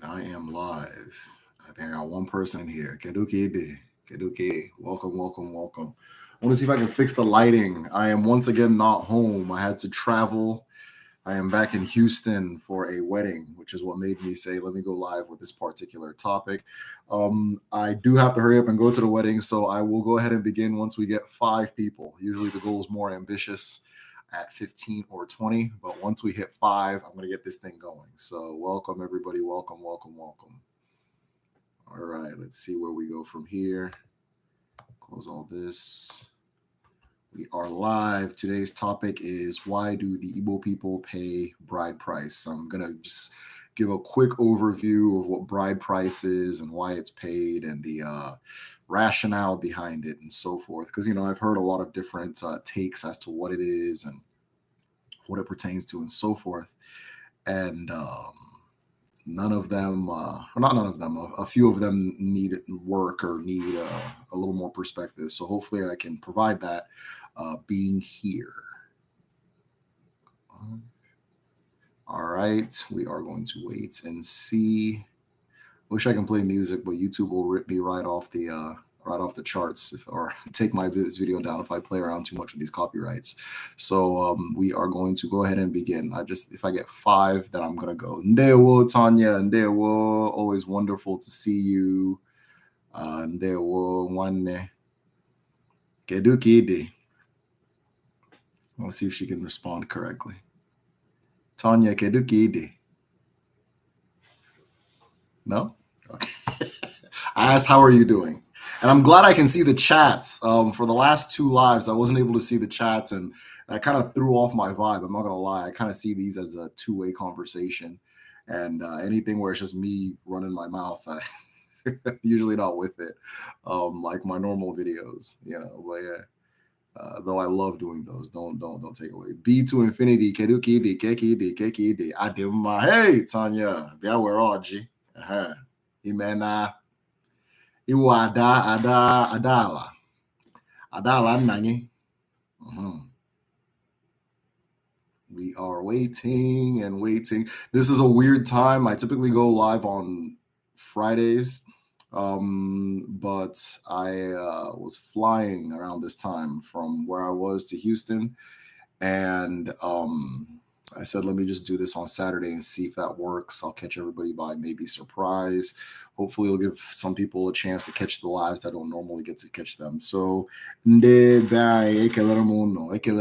right, I am live. I think I got one person in here. Keduke. Keduke. Welcome, welcome, welcome. I want to see if I can fix the lighting. I am once again not home. I had to travel. I am back in Houston for a wedding, which is what made me say, let me go live with this particular topic. I do have to hurry up and go to the wedding, so I will go ahead and begin once we get 5 people. Usually the goal is more ambitious at 15 or 20, but once we hit 5, I'm going to get this thing going. So welcome, everybody. Welcome, welcome, welcome. All right, let's see where we go from here. Close all this. We are live. Today's topic is why do the Igbo people pay bride price? I'm going to just give a quick overview of what bride price is and why it's paid and the rationale behind it and so forth. Because, I've heard a lot of different takes as to what it is and what it pertains to and so forth. And none of them, not none of them, a few of them need work or need a little more perspective. So hopefully I can provide that being here. All right, we are going to wait and see. Wish I can play music, but YouTube will rip me right off the charts or take this video down if I play around too much with these copyrights. So we are going to go ahead and begin. If I get 5, then I'm gonna go. Ndewo, Tanya. Ndewo, always wonderful to see you. Ndewo, Wanne. Kedu kidi. Let's see if she can respond correctly. Tanya, kedu kidi. No? Okay. I asked, how are you doing? And I'm glad I can see the chats. For the last 2 lives, I wasn't able to see the chats, and that kind of threw off my vibe. I'm not going to lie. I kind of see these as a two-way conversation. And anything where it's just me running my mouth, I'm usually not with it, like my normal videos, But yeah, though I love doing those. Don't take away. B to infinity. Kedukidi, kekidi, kekidi. Adima. Hey, Tanya. Yeah, we're all G. Imena. Iwu Adala Nnanyi. We are waiting and waiting. This is a weird time. I typically go live on Fridays, but I was flying around this time from where I was to Houston, and I said, let me just do this on Saturday and see if that works. I'll catch everybody by maybe surprise. Hopefully it'll give some people a chance to catch the lives that don't normally get to catch them. So, ekelere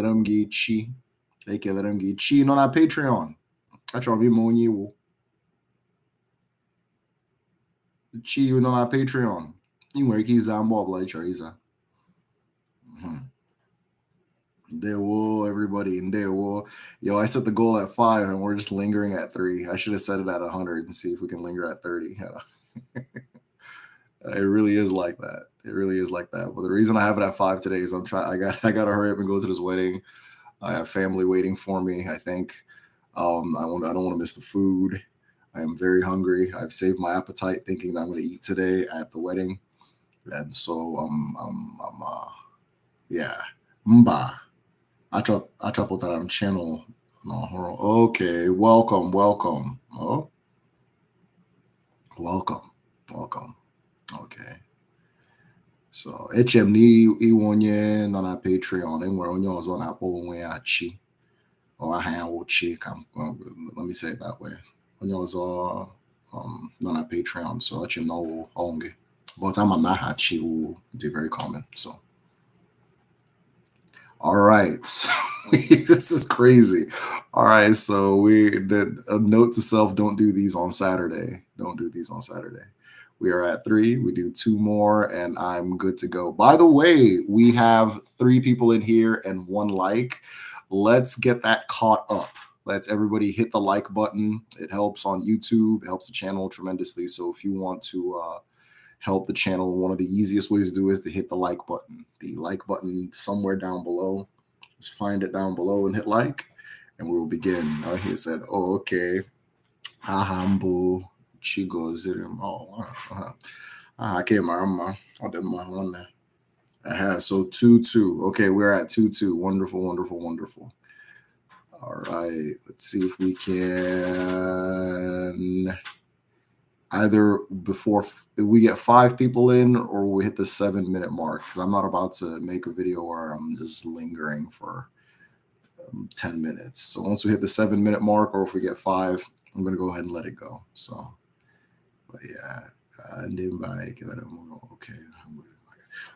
m gị chi nọ na Patreon. Achọrọ m ime onye iwu. Chi nọ na Patreon. Ị nwere ike ịza mgbe ọbụla ị chọrọ ịza. Ndewo, everybody. Ndewo. Yo, I set the goal at 5 and we're just lingering at 3. I should have set it at 100 and see if we can linger at 30. It really is like that. It really is like that. But the reason I have it at 5 today is I got to hurry up and go to this wedding. I have family waiting for me, I think. I don't want to miss the food. I am very hungry. I've saved my appetite thinking that I'm going to eat today at the wedding. And so yeah. Mba. Achọpụtara channel. No, okay, welcome. Oh, welcome. Okay. So eche m n'iwu onye nọ na Patreon enwere onye ọzọ na-akpọ onwe ya chi or aha ya wụ chi let me say it that way. Onye ọzọ nọ na Patreon, so eche m na ọwụ gị, but ama m na aha chi wụ dị very common. So all right. This is crazy. All right, so a note to self, don't do these on Saturday. We are at 3. We do 2 more, and I'm good to go. By the way, we have 3 people in here and 1 like. Let's get that caught up. Let's everybody hit the like button. It helps on YouTube. It helps the channel tremendously. So if you want to help the channel, one of the easiest ways to do is to hit the like button. The like button somewhere down below. Just find it down below and hit like, and we will begin. He said, oh, okay. Ahambu. Chigozirim. Oh, I can't remember. I didn't one there. So 2-2. Okay, we're at 2-2. Wonderful. All right, let's see if we can either before we get 5 people in or we hit the 7-minute mark, because I'm not about to make a video where I'm just lingering for 10 minutes. So once we hit the 7-minute mark, or if we get 5, I'm going to go ahead and let it go. So, but yeah, okay.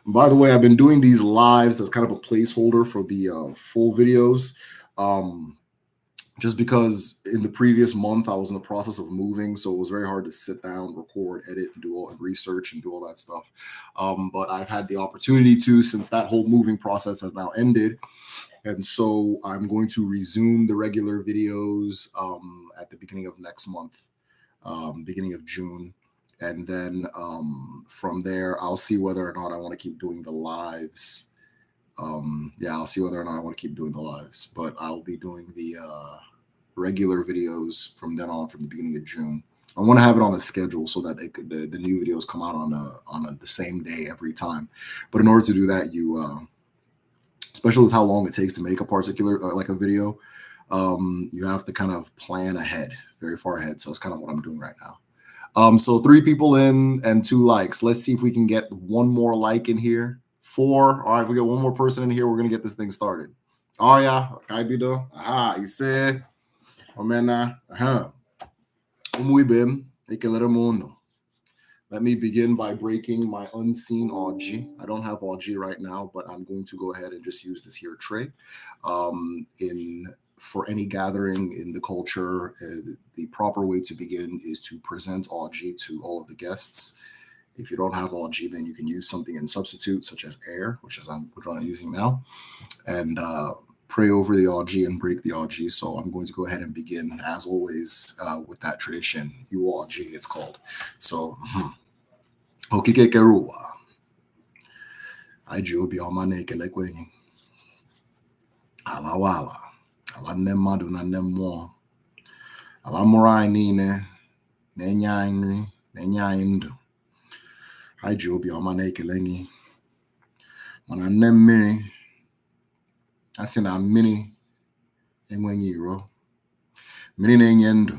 By the way, I've been doing these lives as kind of a placeholder for the full videos. Just because in the previous month I was in the process of moving, so it was very hard to sit down, record, edit, and do all and research and do all that stuff. But I've had the opportunity to, since that whole moving process has now ended, and so I'm going to resume the regular videos at the beginning of next month, beginning of June. And then from there, I'll see whether or not I want to keep doing the lives. I'll see whether or not I want to keep doing the lives, but I'll be doing the regular videos from then on, from the beginning of June. I want to have it on a schedule so that the new videos come out on the same day every time. But in order to do that, you especially with how long it takes to make a particular like a video, you have to kind of plan ahead, very far ahead. So that's kind of what I'm doing right now. So 3 people in and 2 likes. Let's see if we can get one more like in here. 4. All right, if we get one more person in here, we're gonna get this thing started. Oh yeah, Kaibido. Aha, you said, Omena. Let me begin by breaking my unseen OG. I don't have OG right now, but I'm going to go ahead and just use this here tray. For any gathering in the culture, the proper way to begin is to present OG to all of the guests. If you don't have OG, then you can use something in substitute, such as air, which I'm using now, and pray over the OG and break the OG. So I'm going to go ahead and begin, as always, with that tradition. UOG, it's called. So, Okike Keruwa. Aiji obiọma na-ekele kwenyi. Alawala. Ala nne mmadụ na nne mmụọ. Ala mụrụ anyị niile na-enye anyị nri, na-enye anyị ndụ. Anyị ji obiọma na-ekele gị. Mana nne mmiri, a sị na mmiri enweghị iro. Mmiri na-enye ndụ.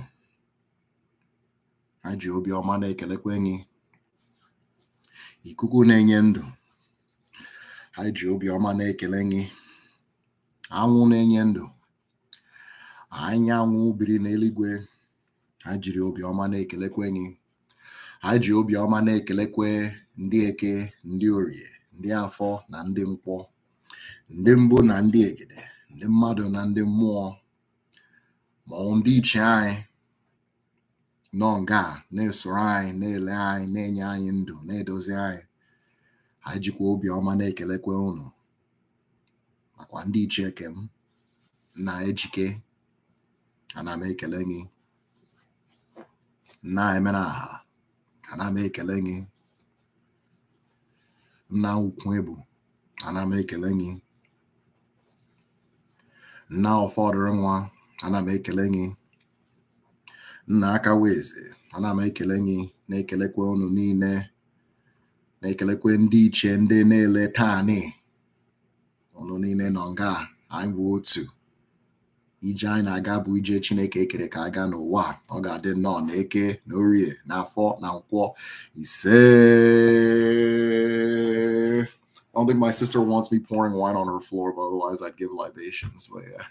Anyị ji obiọma na-ekelekwe gị. Ikuku na-enye ndụ. Anyị ji obiọma na-ekele gị. Anwụ na-enye ndụ. Anyanwụ biri n'eluigwe. Anyị jiri obiọma na-ekelekwe gị. Anyị ji obiọma na-ekelekwe ndị eke, ndị orie, ndị afọ na ndị nkwọ, ndị mbụ na ndị egede, ndị mmadụ na ndị mmụọ, ma ndị iche anyị nọ nga na-esoro anyị, na-ele anyị, na-enye anyị ndụ, na-edozi anyị. Anyị jikwa obiọma na-ekelekwe unu. Makwa ndị iche eke m na ejike, ana m ekele gị. Nna emere aha, ana m ekele gị. Nna ukwu ebu, ana m ekele gị. Nna ụfọdụrụ nwa, ana m ekele gị. Nna aka weze, ana m ekele gị, na-ekelekwe unu niile, na-ekelekwe ndị iche ndị na-ele taanị. Unu niile nọ nga, anyị bụ otu. Ije anyị na-aga bụ ije Chineke ekere ka aga n'ụwa. Ọ ga-adị nnọọ na eke, na orie, na afọ, na nkwọ. Ise. I don't think my sister wants me pouring wine on her floor, but otherwise I'd give libations. But yeah.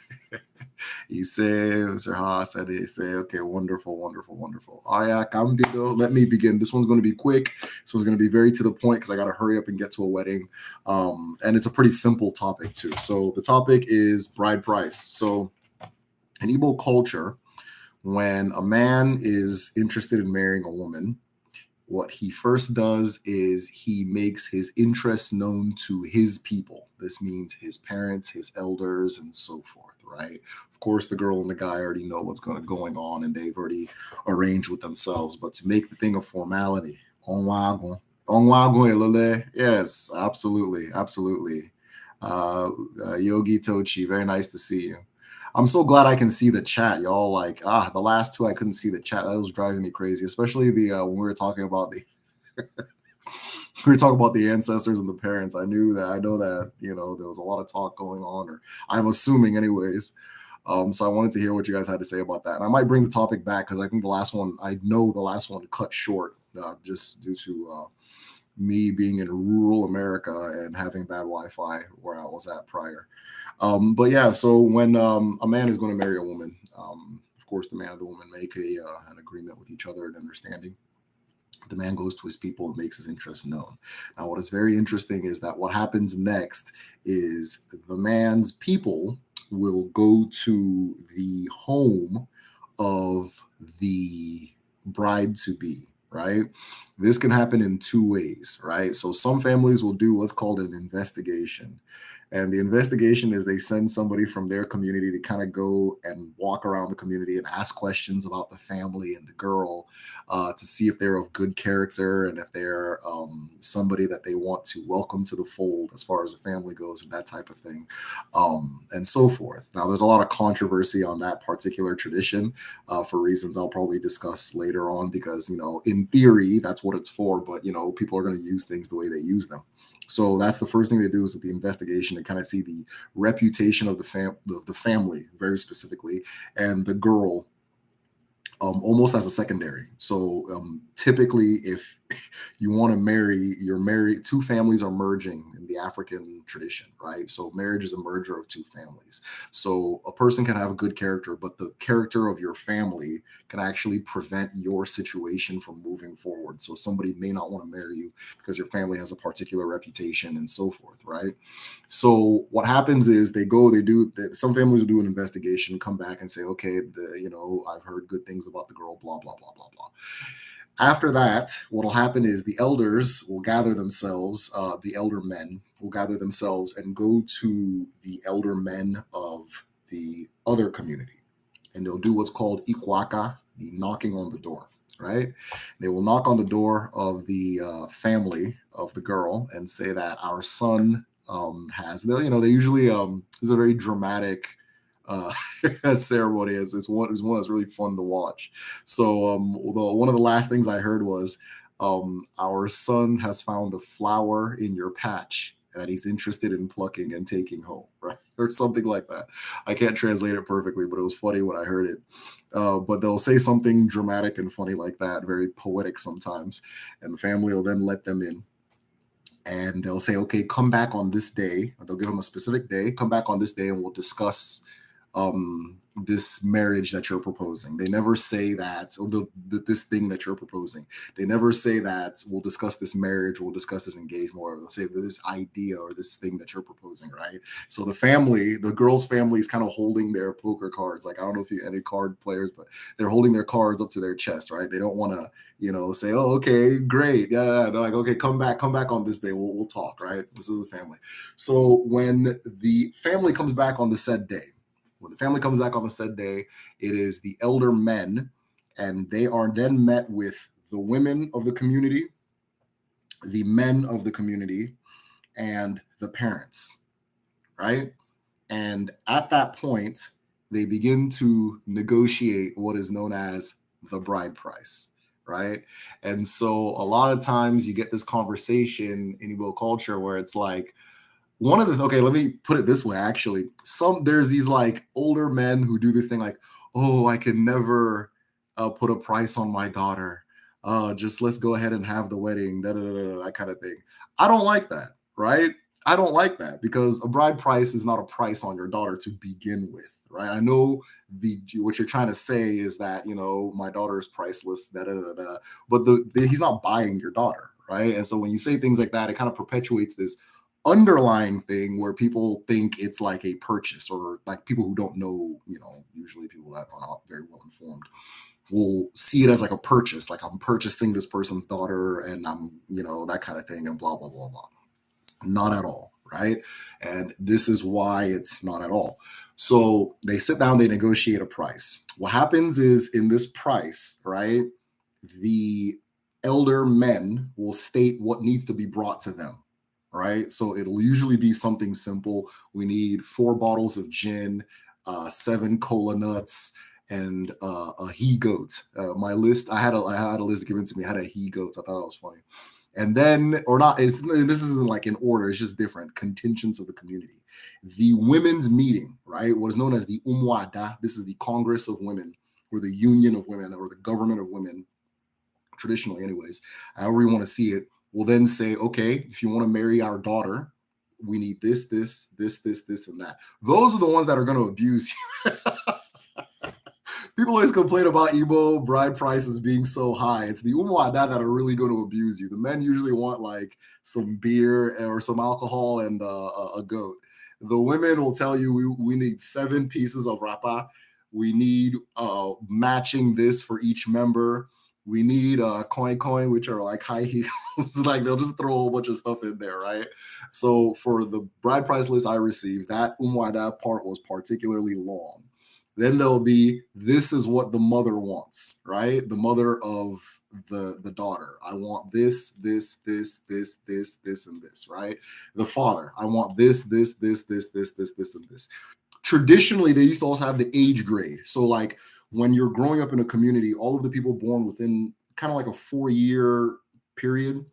He said, Mr. Haas said, he said, okay, wonderful, wonderful, wonderful. All right, let me begin. This one's going to be quick. This one's going to be very to the point because I got to hurry up and get to a wedding. And it's a pretty simple topic too. So the topic is bride price. So in Igbo culture, when a man is interested in marrying a woman, what he first does is he makes his interest known to his people. This means his parents, his elders, and so forth, right? Of course, the girl and the guy already know what's going on, and they've already arranged with themselves. But to make the thing a formality, yes, absolutely, absolutely. Yogi Tochi, very nice to see you. I'm so glad I can see the chat, y'all. Like, the last 2 I couldn't see the chat. That was driving me crazy, especially the when we were talking about the the ancestors and the parents. I know that, there was a lot of talk going on, or I'm assuming anyways. So I wanted to hear what you guys had to say about that. And I might bring the topic back because I think I know the last one cut short just due to me being in rural America and having bad Wi-Fi where I was at prior. But yeah, so when a man is going to marry a woman, of course, the man and the woman make an agreement with each other and understanding. The man goes to his people and makes his interest known. Now, what is very interesting is that what happens next is the man's people will go to the home of the bride to be, right? This can happen in two ways, right? So some families will do what's called an investigation. And the investigation is they send somebody from their community to kind of go and walk around the community and ask questions about the family and the girl to see if they're of good character and if they're somebody that they want to welcome to the fold as far as the family goes and that type of thing, and so forth. Now, there's a lot of controversy on that particular tradition for reasons I'll probably discuss later on because, in theory, that's what it's for, but, people are going to use things the way they use them. So that's the first thing they do is with the investigation to kind of see the reputation of the family very specifically, and the girl almost as a secondary. So typically, if you want to marry, you're married, two families are merging in the African tradition, right? So marriage is a merger of two families. So a person can have a good character, but the character of your family can actually prevent your situation from moving forward. So somebody may not want to marry you because your family has a particular reputation and so forth, right? So what happens is some families will do an investigation, come back and say, okay, I've heard good things about the girl, blah, blah, blah, blah, blah. After that, what will happen is the elders will gather themselves, the elder men will gather themselves and go to the elder men of the other community. And they'll do what's called ikwaka, the knocking on the door, right? They will knock on the door of the family of the girl and say that our son they usually, it's a very dramatic uh, ceremony. It's one that's really fun to watch. So one of the last things I heard was, our son has found a flower in your patch that he's interested in plucking and taking home, right? Or something like that. I can't translate it perfectly, but it was funny when I heard it. But they'll say something dramatic and funny like that, very poetic sometimes, and the family will then let them in and they'll say, okay, come back on this day. They'll give them a specific day. Come back on this day and we'll discuss this marriage that you're proposing. They never say that, or this thing that you're proposing. They never say that we'll discuss this marriage, we'll discuss this engagement, or they'll say this idea or this thing that you're proposing, right? So the girl's family is kind of holding their poker cards. Like, I don't know if you any card players, but they're holding their cards up to their chest, right? They don't want to, say, oh, okay, great. Yeah. They're like, okay, come back on this day. We'll talk, right? This is the family. So when the family comes back on the said day, it is the elder men, and they are then met with the women of the community, the men of the community, and the parents, right? And at that point, they begin to negotiate what is known as the bride price, right? And so a lot of times you get this conversation in Igbo culture where it's like, okay, let me put it this way, actually. There's these like older men who do this thing like, oh, I can never put a price on my daughter. Just let's go ahead and have the wedding, that kind of thing. I don't like that, right? I don't like that because a bride price is not a price on your daughter to begin with, right? I know what you're trying to say is that, my daughter is priceless, but he's not buying your daughter, right? And so when you say things like that, it kind of perpetuates this underlying thing where people think it's like a purchase, or like people who don't know, usually people that are not very well informed will see it as like a purchase, like I'm purchasing this person's daughter and I'm, that kind of thing and blah, blah, blah, blah. Not at all, right? And this is why it's not at all. So they sit down, they negotiate a price. What happens is in this price, right, the elder men will state what needs to be brought to them, right? So it'll usually be something simple. We need 4 bottles of gin, 7 cola nuts, and a he goat. My list, I had a list given to me. I had a he goat. I thought it was funny. And then, or not, this isn't like in order, it's just different contingents of the community. The women's meeting, right? What is known as the Umwada, this is the Congress of Women, or the Union of Women, or the Government of Women, traditionally, anyways, however you want to see it, will then say, okay, if you want to marry our daughter, we need this, and that. Those are the ones that are going to abuse you. People always complain about Igbo bride prices being so high. It's the umuada that are really going to abuse you. The men usually want like some beer or some alcohol and a goat. The women will tell you we need 7 pieces of rapa. We need matching this for each member. We need coin, which are like high heels. Like they'll just throw a whole bunch of stuff in there, right? So for the bride price list I received, that umuada part was particularly long. Then there'll be, this is what the mother wants, right? The mother of the daughter. I want this, and this, right? The father, I want this, and this. Traditionally, they used to also have the age grade. So like when you're growing up in a community, all of the people born within kind of like a 4-year period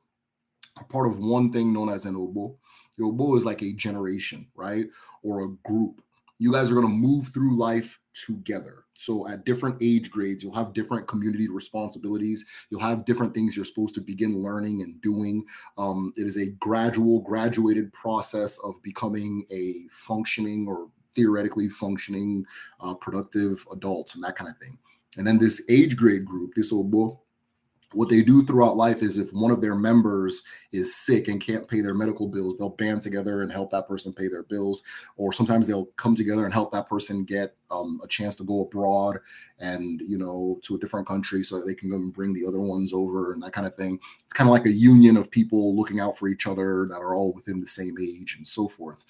are part of one thing known as an obo. The obo is like a generation, right? Or a group. You guys are going to move through life together. So at different age grades, you'll have different community responsibilities. You'll have different things you're supposed to begin learning and doing. It is a graduated process of becoming a functioning or theoretically functioning, productive adult and that kind of thing. And then this age grade group, this obo, what they do throughout life is if one of their members is sick and can't pay their medical bills, they'll band together and help that person pay their bills. Or sometimes they'll come together and help that person get a chance to go abroad and, to a different country so that they can go and bring the other ones over and that kind of thing. It's kind of like a union of people looking out for each other that are all within the same age and so forth.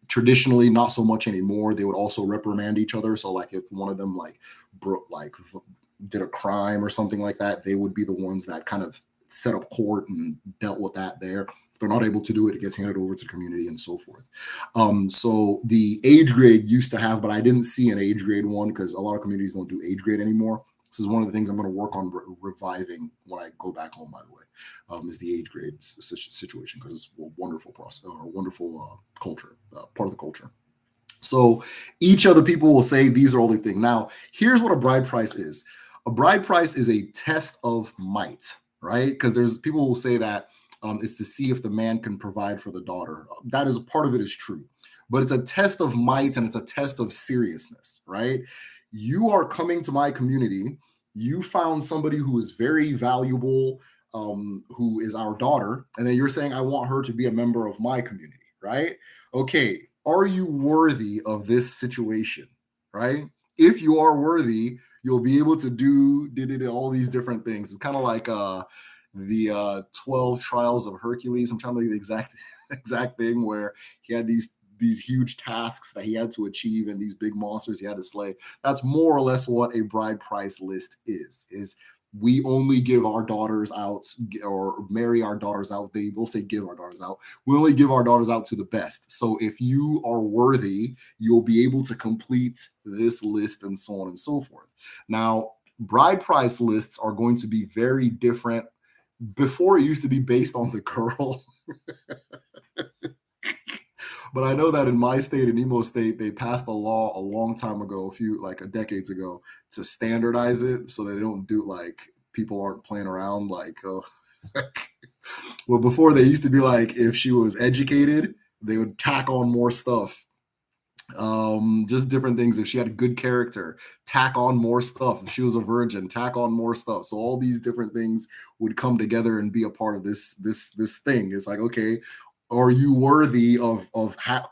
Traditionally, not so much anymore. They would also reprimand each other. So like if one of them did a crime or something like that, they would be the ones that kind of set up court and dealt with that there. If they're not able to do it, it gets handed over to the community and so forth. So the age grade used to have, but I didn't see an age grade one because a lot of communities don't do age grade anymore. This is one of the things I'm going to work on reviving when I go back home, by the way, is the age grade situation, because it's a wonderful process or wonderful culture, part of the culture. So each of the people will say these are all the things. Now, here's what a bride price is. A bride price is a test of might, right? Because there's people who will say that it's to see if the man can provide for the daughter. That is part of it is true, but it's a test of might and it's a test of seriousness, right? You are coming to my community. You found somebody who is very valuable, who is our daughter, and then you're saying, I want her to be a member of my community, right? Okay, are you worthy of this situation, right? If you are worthy, you'll be able to do all these different things. It's kind of like the 12 trials of Hercules. I'm trying to think the exact thing where he had these huge tasks that he had to achieve and these big monsters he had to slay. That's more or less what a bride price list is we only give our daughters out or marry our daughters out. They will say give our daughters out. We only give our daughters out to the best. So if you are worthy, you'll be able to complete this list and so on and so forth. Now, bride price lists are going to be very different. Before, it used to be based on the girl. But I know that in my state, in Imo State, they passed a law a long time ago, a decades ago, to standardize it so they don't do like people aren't playing around like, oh. Well, before they used to be like, if she was educated, they would tack on more stuff. Just different things. If she had a good character, tack on more stuff. If she was a virgin, tack on more stuff. So all these different things would come together and be a part of this thing. It's like, okay, are you worthy of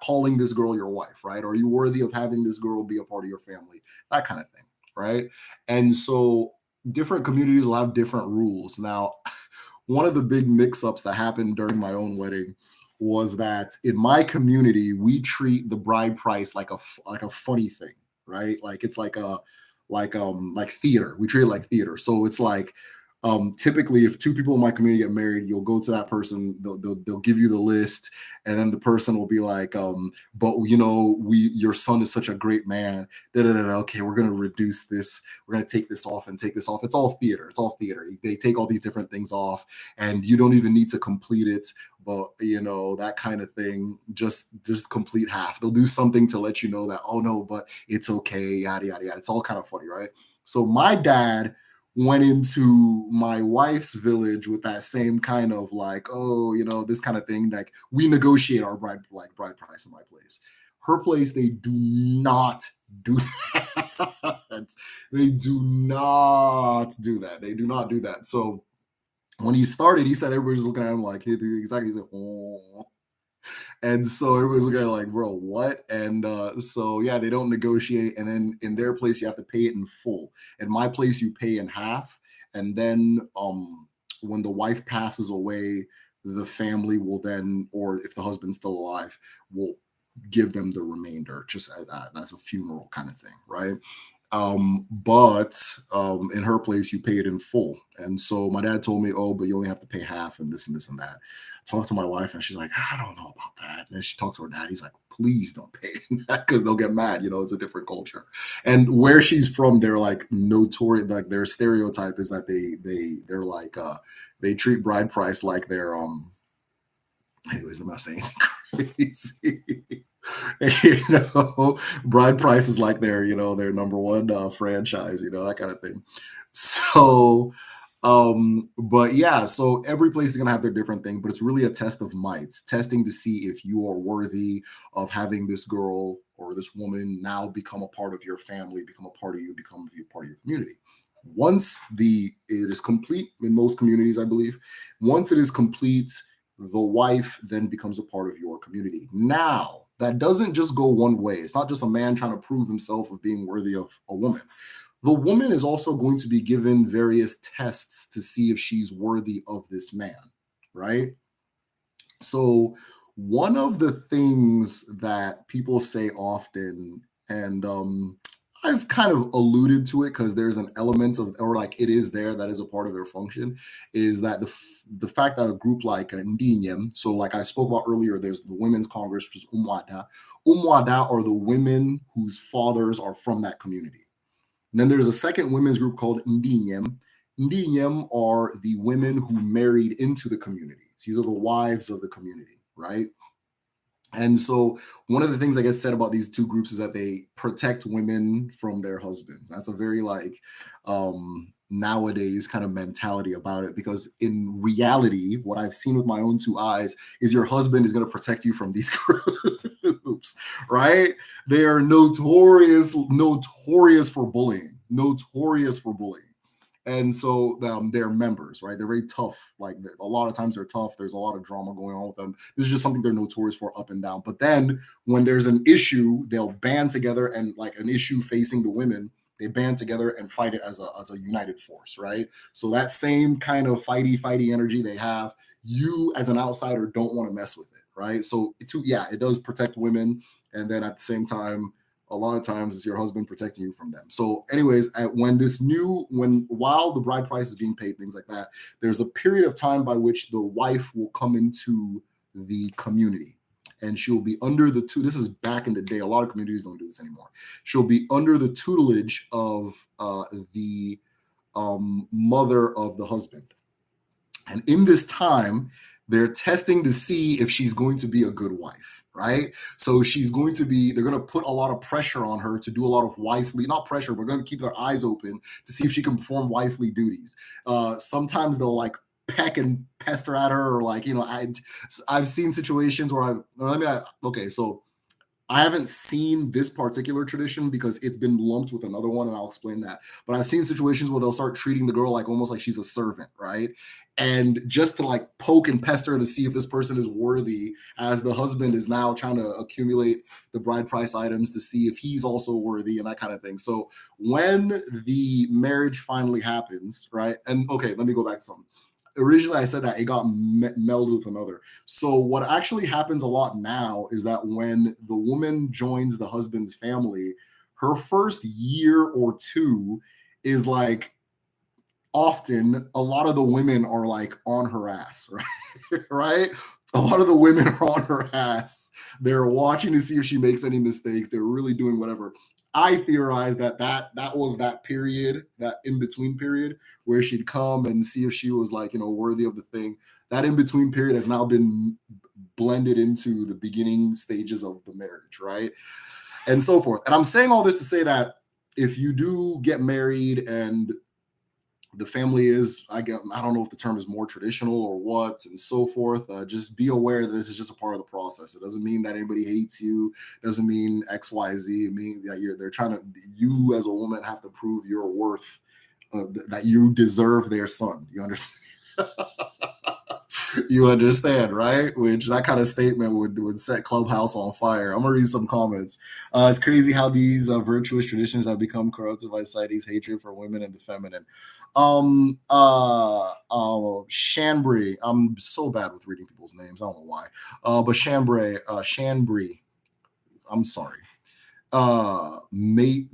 calling this girl your wife, right? Are you worthy of having this girl be a part of your family? That kind of thing, right? And so different communities will have different rules. Now, one of the big mix-ups that happened during my own wedding was that in my community, we treat the bride price like a funny thing, right? Like it's like theater. We treat it like theater. So it's like Typically, if two people in my community get married, you'll go to that person, they'll give you the list, and then the person will be like, but your son is such a great man. Da, da, da, da. Okay, we're gonna reduce this, we're gonna take this off and take this off. It's all theater, it's all theater. They take all these different things off, and you don't even need to complete it, but that kind of thing. Just complete half. They'll do something to let you know that, oh no, but it's okay, yada yada yada. It's all kind of funny, right? So my dad went into my wife's village with that same kind of like, oh, this kind of thing. Like, we negotiate our bride price in my place. Her place, they do not do that. They do not do that. They do not do that. So when he started, he said everybody was looking at him like, hey, dude, exactly. He said, oh. And so everybody's looking at it like, bro, what? And so yeah, they don't negotiate. And then in their place, you have to pay it in full. In my place, you pay in half. And then when the wife passes away, the family will then, or if the husband's still alive, will give them the remainder, just as a funeral kind of thing, right? But in her place, you pay it in full. And so my dad told me, oh, but you only have to pay half and this and this and that. Talk to my wife, and she's like, I don't know about that. And then she talks to her dad. He's like, please don't pay that because they'll get mad. It's a different culture. And where she's from, they're like notorious. Like, their stereotype is that they're like they treat bride price like they're anyways, I'm not saying crazy. Bride price is like their number one franchise, that kind of thing. So but yeah, so every place is gonna have their different thing, but it's really a test of might, testing to see if you are worthy of having this girl or this woman now become a part of your family, become a part of you, become a part of your community. Once it is complete, in most communities, I believe, once it is complete, the wife then becomes a part of your community. Now, that doesn't just go one way. It's not just a man trying to prove himself of being worthy of a woman. The woman is also going to be given various tests to see if she's worthy of this man, right? So, one of the things that people say often, and I've kind of alluded to it because there's an element of, or like it is there, that is a part of their function, is that the fact that a group like Ndinyem, so like I spoke about earlier, there's the Women's Congress, which is Umwada. Umwada are the women whose fathers are from that community. And then there's a second women's group called Ndinyem. Ndinyem are the women who married into the community. These are the wives of the community, right? And so one of the things that gets said about these two groups is that they protect women from their husbands. That's a very nowadays kind of mentality about it, because in reality, what I've seen with my own two eyes is your husband is going to protect you from these groups, right? They are notorious for bullying, and so they're members, right? They're very tough. Like, a lot of times they're tough. There's a lot of drama going on with them. This is just something they're notorious for, up and down. But then when there's an issue, they'll band together, and like an issue facing the women, they band together and fight it as a united force, right? So that same kind of fighty energy they have, you as an outsider don't want to mess with it, right? So it does protect women, and then at the same time, a lot of times it's your husband protecting you from them. So anyways, while the bride price is being paid, things like that, there's a period of time by which the wife will come into the community, and she'll be under this is back in the day, a lot of communities don't do this anymore. She'll be under the tutelage of the mother of the husband. And in this time, they're testing to see if she's going to be a good wife, right? So they're going to put a lot of pressure on her to do a lot of wifely, not pressure, but going to keep their eyes open to see if she can perform wifely duties. Sometimes they'll like peck and pester at her, or I've seen situations where so I haven't seen this particular tradition because it's been lumped with another one, and I'll explain that. But I've seen situations where they'll start treating the girl like almost like she's a servant, right? And just to like poke and pester to see if this person is worthy, as the husband is now trying to accumulate the bride price items to see if he's also worthy, and that kind of thing. So when the marriage finally happens, right? And okay, let me go back to something. Originally, I said that it got melded with another. So what actually happens a lot now is that when the woman joins the husband's family, her first year or two is like often a lot of the women are like on her ass, right? Right? A lot of the women are on her ass. They're watching to see if she makes any mistakes. They're really doing whatever. I theorize that was that period, that in between period where she'd come and see if she was like, worthy of the thing. That in between period has now been blended into the beginning stages of the marriage, right? And so forth. And I'm saying all this to say that if you do get married and the family is, I don't know if the term is more traditional or what, and so forth, just be aware that this is just a part of the process. It doesn't mean that anybody hates you. It doesn't mean XYZ. It means that they're trying to, you as a woman have to prove your worth, that you deserve their son. You understand? You understand, right? Which that kind of statement would set Clubhouse on fire. I'm gonna read some comments. It's crazy how these virtuous traditions have become corrupted by society's hatred for women and the feminine. Shanbri. I'm so bad with reading people's names. I don't know why. But Shanbri. I'm sorry. Mate.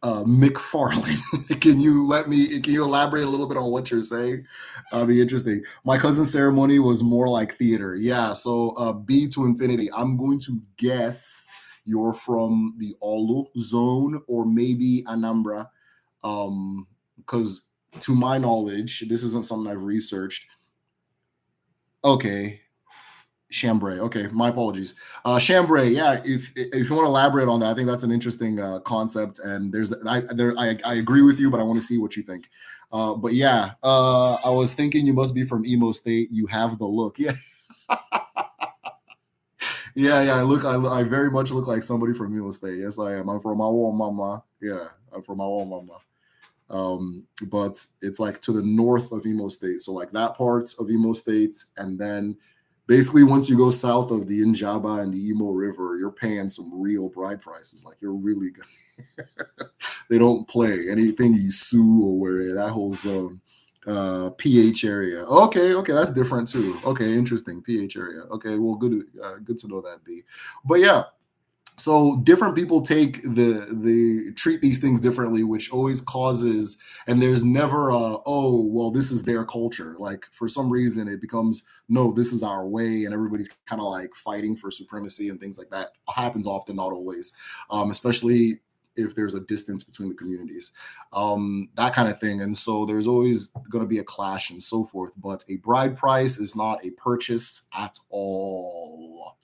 McFarlane. Can you elaborate a little bit on what you're saying? Be interesting. My cousin's ceremony was more like theater. Yeah. So B to infinity. I'm going to guess you're from the Olu zone or maybe Anambra. Because to my knowledge, this isn't something I've researched. Okay. Chambray. Okay, my apologies. Chambray. Yeah, if you want to elaborate on that, I think that's an interesting concept. And I agree with you, but I want to see what you think. But yeah, I was thinking you must be from Imo State. You have the look. Yeah, yeah. I very much look like somebody from Imo State. Yes, I am. I'm from Awo Mama. Yeah, I'm from Awo Mama. But it's like to the north of Imo State. So like that part of Imo State, and then basically once you go south of the Injaba and the Imo River, you're paying some real bride prices. Like you're really good. They don't play anything you sue or where that whole zone. PH area. Okay, that's different too. Okay, interesting. PH area. Okay, well, good to know that. B. But yeah, so different people take treat these things differently, which always causes, and there's never a, oh well, this is their culture. Like for some reason it becomes, no, this is our way, and everybody's kind of like fighting for supremacy and things like that. Happens often, not always, especially if there's a distance between the communities, that kind of thing. And so there's always going to be a clash and so forth. But a bride price is not a purchase at all,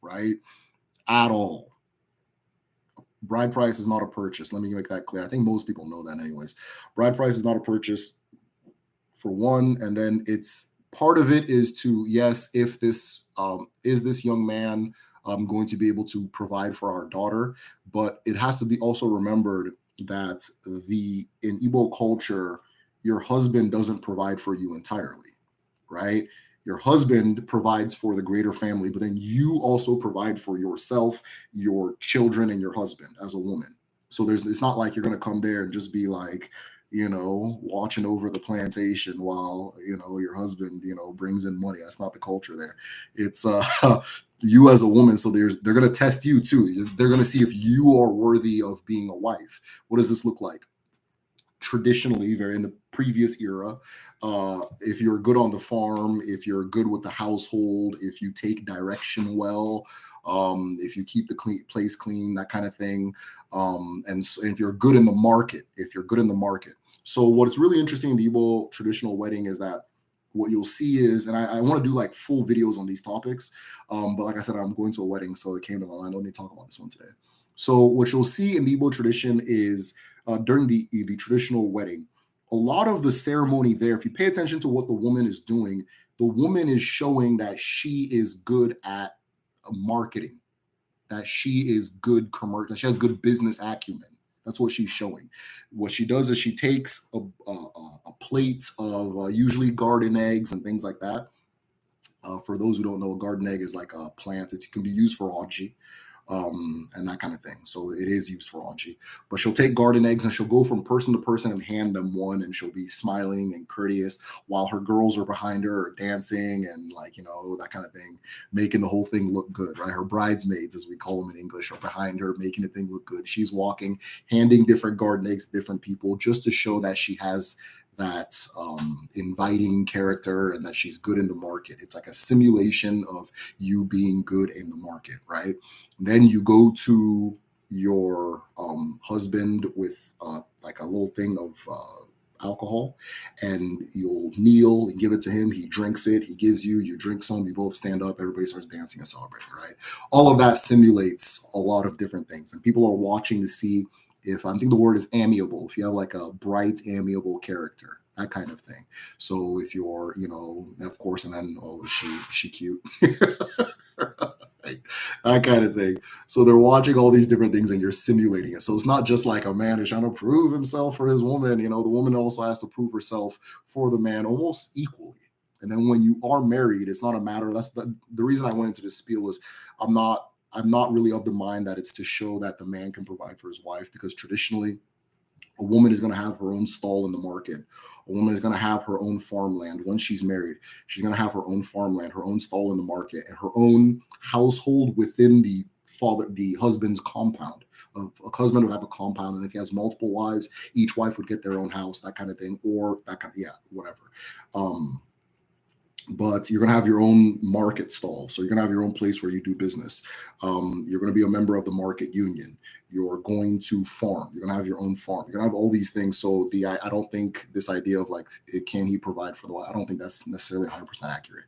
right? At all. Bride price is not a purchase. Let me make that clear. I think most people know that, anyways. Bride price is not a purchase, for one, and then it's part of it is to, yes, if this is this young man going to be able to provide for our daughter, but it has to be also remembered that the in Igbo culture, your husband doesn't provide for you entirely, right? Your husband provides for the greater family, but then you also provide for yourself, your children, and your husband as a woman. So it's not like you're going to come there and just be like, watching over the plantation while, your husband, brings in money. That's not the culture there. It's you as a woman. So they're going to test you too. They're going to see if you are worthy of being a wife. What does this look like? Traditionally, very in the previous era, if you're good on the farm, if you're good with the household, if you take direction well, if you keep the place clean, that kind of thing, and if you're good in the market, so what's really interesting in the Igbo traditional wedding is that what you'll see is, and I want to do like full videos on these topics, but like I said, I'm going to a wedding, so it came to my mind. Let me talk about this one today. So what you'll see in the Igbo tradition is during the traditional wedding, a lot of the ceremony there, if you pay attention to what the woman is doing, the woman is showing that she is good at marketing, that she is good commercial, that she has good business acumen. That's what she's showing. What she does is she takes a plate of usually garden eggs and things like that. For those who don't know, a garden egg is like a plant. It can be used for aji. and that kind of thing. So it is used for Auntie. But she'll take garden eggs and she'll go from person to person and hand them one, and she'll be smiling and courteous while her girls are behind her dancing and like, that kind of thing, making the whole thing look good, right? Her bridesmaids, as we call them in English, are behind her, making the thing look good. She's walking, handing different garden eggs to different people just to show that she has that inviting character and that she's good in the market. It's like a simulation of you being good in the market, right? Then you go to your husband with like a little thing of alcohol, and you'll kneel and give it to him. He drinks it, he gives you, you drink some, you both stand up, everybody starts dancing and celebrating, right? All of that simulates a lot of different things, and people are watching to see if, I think the word is amiable, if you have like a bright, amiable character, that kind of thing. So if you're, of course, and then, oh, she cute. That kind of thing. So they're watching all these different things and you're simulating it. So it's not just like a man is trying to prove himself for his woman. The woman also has to prove herself for the man almost equally. And then when you are married, it's not a matter. That's the reason I went into this spiel is I'm not really of the mind that it's to show that the man can provide for his wife, because traditionally a woman is going to have her own stall in the market. A woman is going to have her own farmland. Once she's married, she's going to have her own farmland, her own stall in the market, and her own household within the husband's compound. A husband would have a compound, and if he has multiple wives, each wife would get their own house, that kind of thing, or that kind of, whatever. But you're going to have your own market stall. So you're going to have your own place where you do business. You're going to be a member of the market union. You're going to farm. You're going to have your own farm. You're going to have all these things. So I don't think this idea of like, can he provide for the wife? I don't think that's necessarily 100% accurate,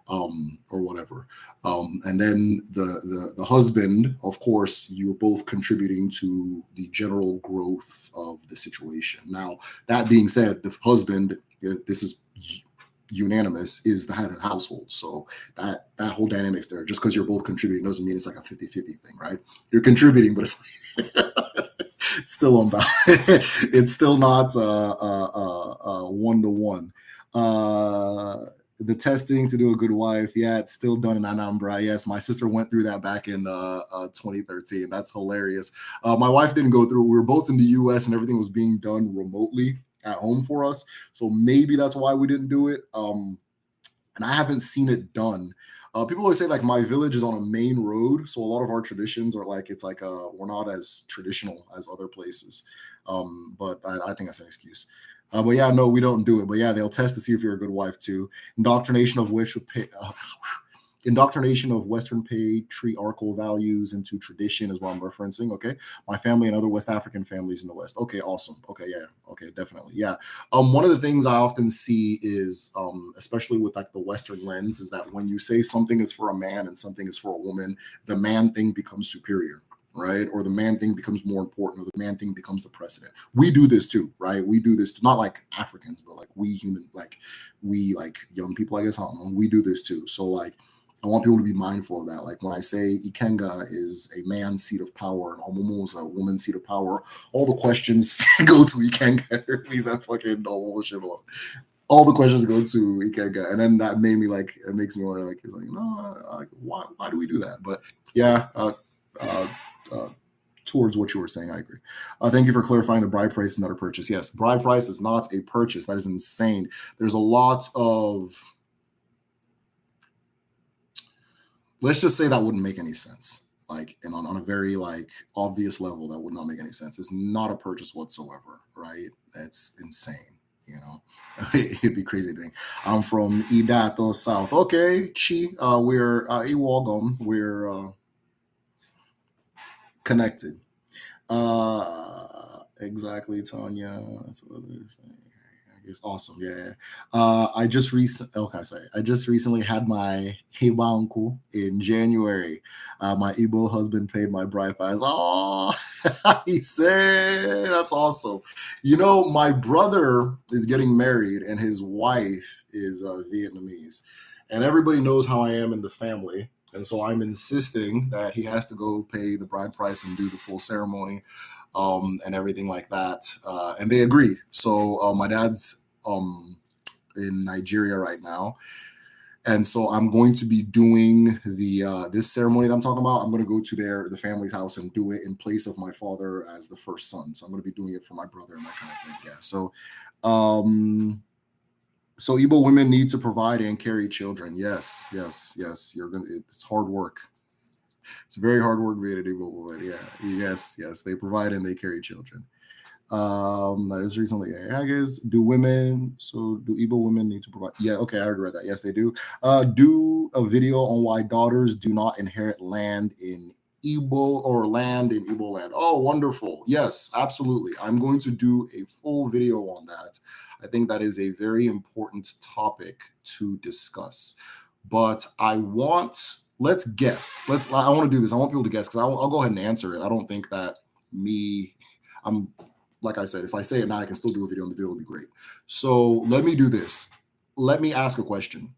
or whatever. And then the husband, of course, you're both contributing to the general growth of the situation. Now, that being said, the husband, this is unanimous, is the head of the household. So that whole dynamics there, just because you're both contributing doesn't mean it's like a 50-50 thing, right? You're contributing, but it's still on balance. It's still not 1-to-1. The testing to do a good wife, it's still done in Anambra. Yes, my sister went through that back in 2013. That's hilarious. My wife didn't go through. We were both in the US and everything was being done remotely at home for us. So maybe that's why we didn't do it. And I haven't seen it done. People always say like my village is on a main road. So a lot of our traditions are like, it's like, we're not as traditional as other places. But I think that's an excuse. But yeah, no, we don't do it. But yeah, they'll test to see if you're a good wife too. Indoctrination of Western patriarchal values into tradition is what I'm referencing. Okay. My family and other West African families in the West. Okay, awesome. Okay, yeah. Okay, definitely. Yeah. One of the things I often see is, especially with like the Western lens, is that when you say something is for a man and something is for a woman, the man thing becomes superior, right? Or the man thing becomes more important, or the man thing becomes the precedent. We do this too, right? We do this, not like Africans, but like we young people, I guess, I don't know. We do this too. So like, I want people to be mindful of that. Like when I say Ikenga is a man's seat of power and Omomo is a woman's seat of power, all the questions go to Ikenga. He's that fucking all the questions go to Ikenga. And then that made me like, it makes me wonder, like, he's like, no, why do we do that? But yeah, towards what you were saying, I agree. Thank you for clarifying the bride price is not a purchase. Yes, bride price is not a purchase. That is insane. There's a lot of, let's just say that wouldn't make any sense. Like, and on a very like obvious level, that would not make any sense. It's not a purchase whatsoever, right? That's insane, It'd be crazy thing. I'm from Idato South. Okay, Chi. We're Iwagom. We're connected. Exactly, Tanya. That's what they're saying. It's awesome. Yeah. I just recently had my Hibanku in January. My Igbo husband paid my bride price. Oh, he said that's awesome. My brother is getting married and his wife is Vietnamese. And everybody knows how I am in the family. And so I'm insisting that he has to go pay the bride price and do the full ceremony. And everything like that. And they agreed. So my dad's in Nigeria right now. And so I'm going to be doing the this ceremony that I'm talking about. I'm going to go to the family's house and do it in place of my father as the first son. So I'm going to be doing it for my brother and that kind of thing. Yeah. Um, so Igbo women need to provide and carry children. Yes, yes, yes. It's hard work. It's very hard work being an Igbo woman. Yeah, yes, yes. They provide and they carry children. That is recently. I guess do Igbo women need to provide? Yeah, okay, I already read that. Yes, they do. Do a video on why daughters do not inherit land in Igbo or land in Igbo land. Oh, wonderful. Yes, absolutely. I'm going to do a full video on that. I think that is a very important topic to discuss. But let's guess. I want to do this. I want people to guess because I'll go ahead and answer it. I don't think that I'm like I said, if I say it now, I can still do a video and the video will be great. So let me do this. Let me ask a question.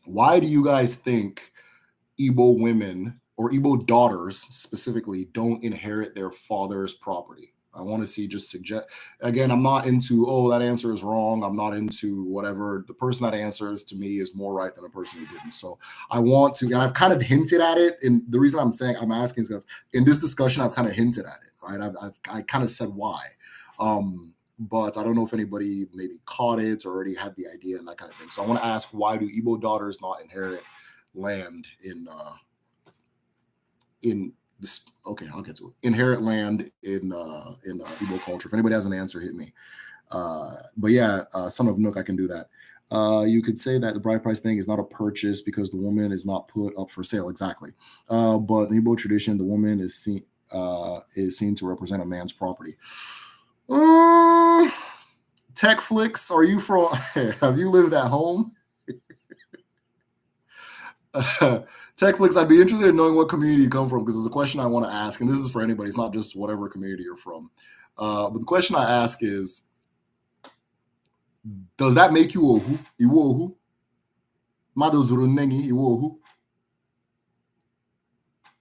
Why do you guys think Igbo women or Igbo daughters specifically don't inherit their father's property? I want to see just suggest. Again, I'm not into, oh, that answer is wrong. I'm not into whatever. The person that answers to me is more right than the person who didn't. So I want to, and I've kind of hinted at it. And the reason I'm asking is because in this discussion, I've kind of hinted at it, right? I kind of said why. But I don't know if anybody maybe caught it or already had the idea and that kind of thing. So I want to ask, why do Igbo daughters not inherit land in this? Okay, I'll get to it. Inherit land in Igbo culture. If anybody has an answer, hit me. But yeah, son of Nook, I can do that. You could say that the bride price thing is not a purchase because the woman is not put up for sale. Exactly. But in Igbo tradition, the woman is seen to represent a man's property. Tech Flicks, are you from? Have you lived at home? Tech Flicks, I'd be interested in knowing what community you come from because it's a question I want to ask, and this is for anybody. It's not just whatever community you're from. But the question I ask is, does that make you ohu? Iwu ohu? Mado zuru nengi iwu ohu?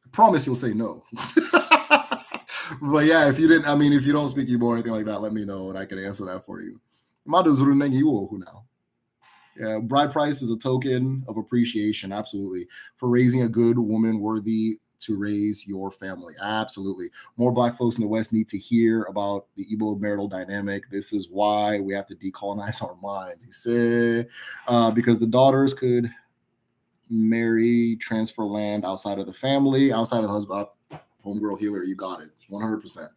I promise you'll say no. But yeah, if you don't speak Igbo or anything like that, let me know and I can answer that for you. Mado zuru nengi iwu ohu now. Yeah, bride price is a token of appreciation, absolutely, for raising a good woman worthy to raise your family. Absolutely. More Black folks in the West need to hear about the Igbo marital dynamic. This is why we have to decolonize our minds. He said, because the daughters could marry, transfer land outside of the family, outside of the husband. Homegirl healer, you got it. 100%.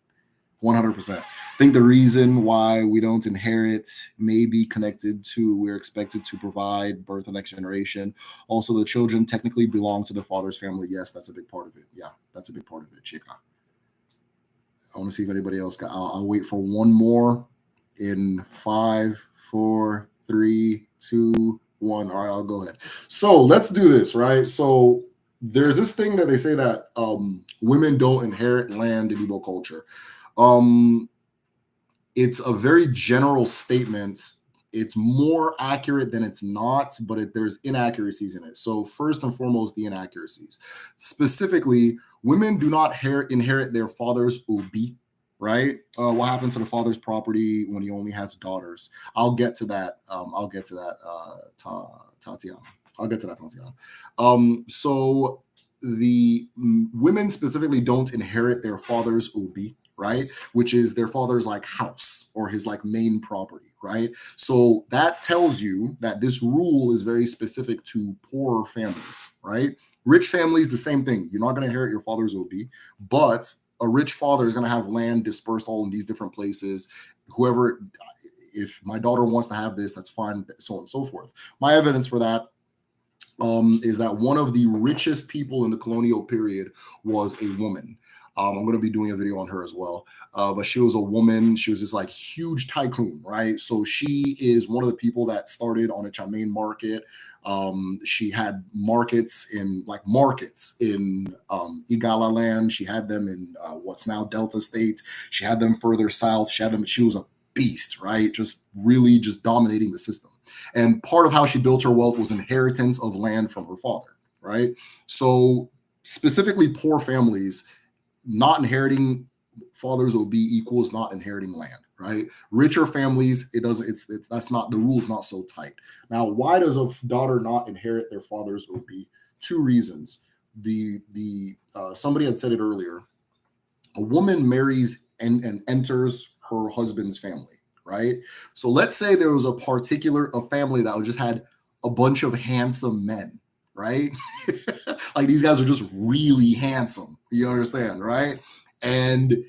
100%. I think the reason why we don't inherit may be connected to we're expected to provide birth the next generation. Also, the children technically belong to the father's family. Yes, that's a big part of it. Yeah, that's a big part of it, chica. I want to see if anybody else got. I'll wait for one more in 5, 4, 3, 2, 1. All right, I'll go ahead. So let's do this, right? So there's this thing that they say that women don't inherit land in Igbo culture. It's a very general statement. It's more accurate than it's not, but there's inaccuracies in it. So first and foremost, the inaccuracies. Specifically, women do not inherit their father's obi, right? What happens to the father's property when he only has daughters? I'll get to that. Tatiana. I'll get to that, Tatiana. So the women specifically don't inherit their father's obi, right? Which is their father's like house or his like main property, right? So that tells you that this rule is very specific to poorer families, right? Rich families, the same thing. You're not going to inherit your father's OB, but a rich father is going to have land dispersed all in these different places. Whoever, if my daughter wants to have this, that's fine, so on and so forth. My evidence for that is that one of the richest people in the colonial period was a woman. I'm going to be doing a video on her as well. But she was a woman. She was this like huge tycoon, right? So she is one of the people that started on a Chamain market. She had markets in Igala land. She had them in what's now Delta State. She had them further south. She was a beast, right? Just really just dominating the system. And part of how she built her wealth was inheritance of land from her father, right? So specifically poor families not inheriting father's OB equals not inheriting land, right? Richer families, it doesn't. It's that's not the rule's not so tight. Now, why does a daughter not inherit their father's OB? Two reasons. The somebody had said it earlier. A woman marries and enters her husband's family, right? So let's say there was a family that just had a bunch of handsome men, right? Like these guys are just really handsome. You understand, right? And